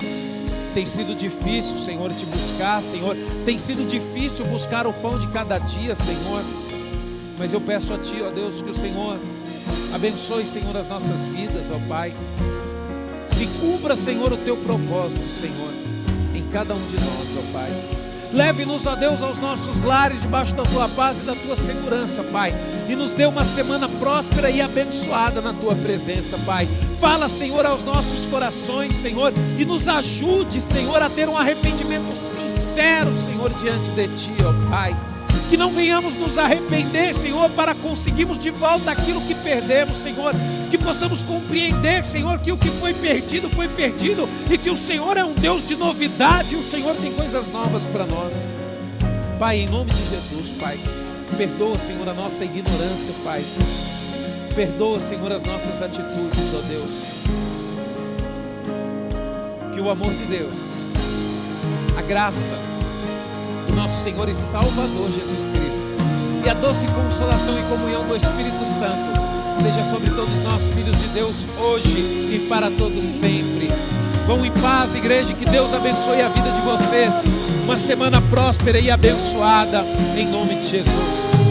Tem sido difícil, Senhor, te buscar, Senhor. Tem sido difícil buscar o pão de cada dia, Senhor. Mas eu peço a Ti, ó Deus, que o Senhor abençoe, Senhor, as nossas vidas, ó Pai. E cumpra, Senhor, o Teu propósito, Senhor, em cada um de nós, ó Pai. Leve-nos, ó Deus, aos nossos lares, debaixo da Tua paz e da Tua segurança, Pai. E nos dê uma semana próspera e abençoada na Tua presença, Pai. Fala, Senhor, aos nossos corações, Senhor, e nos ajude, Senhor, a ter um arrependimento sincero, Senhor, diante de Ti, ó Pai. Que não venhamos nos arrepender, Senhor, para conseguirmos de volta aquilo que perdemos, Senhor. Que possamos compreender, Senhor, que o que foi perdido e que o Senhor é um Deus de novidade, o Senhor tem coisas novas para nós. Pai, em nome de Jesus, Pai, perdoa, Senhor, a nossa ignorância, Pai. Perdoa, Senhor, as nossas atitudes, ó Deus. Que o amor de Deus, a graça do nosso Senhor e Salvador Jesus Cristo e a doce consolação e comunhão do Espírito Santo seja sobre todos nós, filhos de Deus, hoje e para todos sempre. Vão em paz, igreja, que Deus abençoe a vida de vocês. Uma semana próspera e abençoada, em nome de Jesus.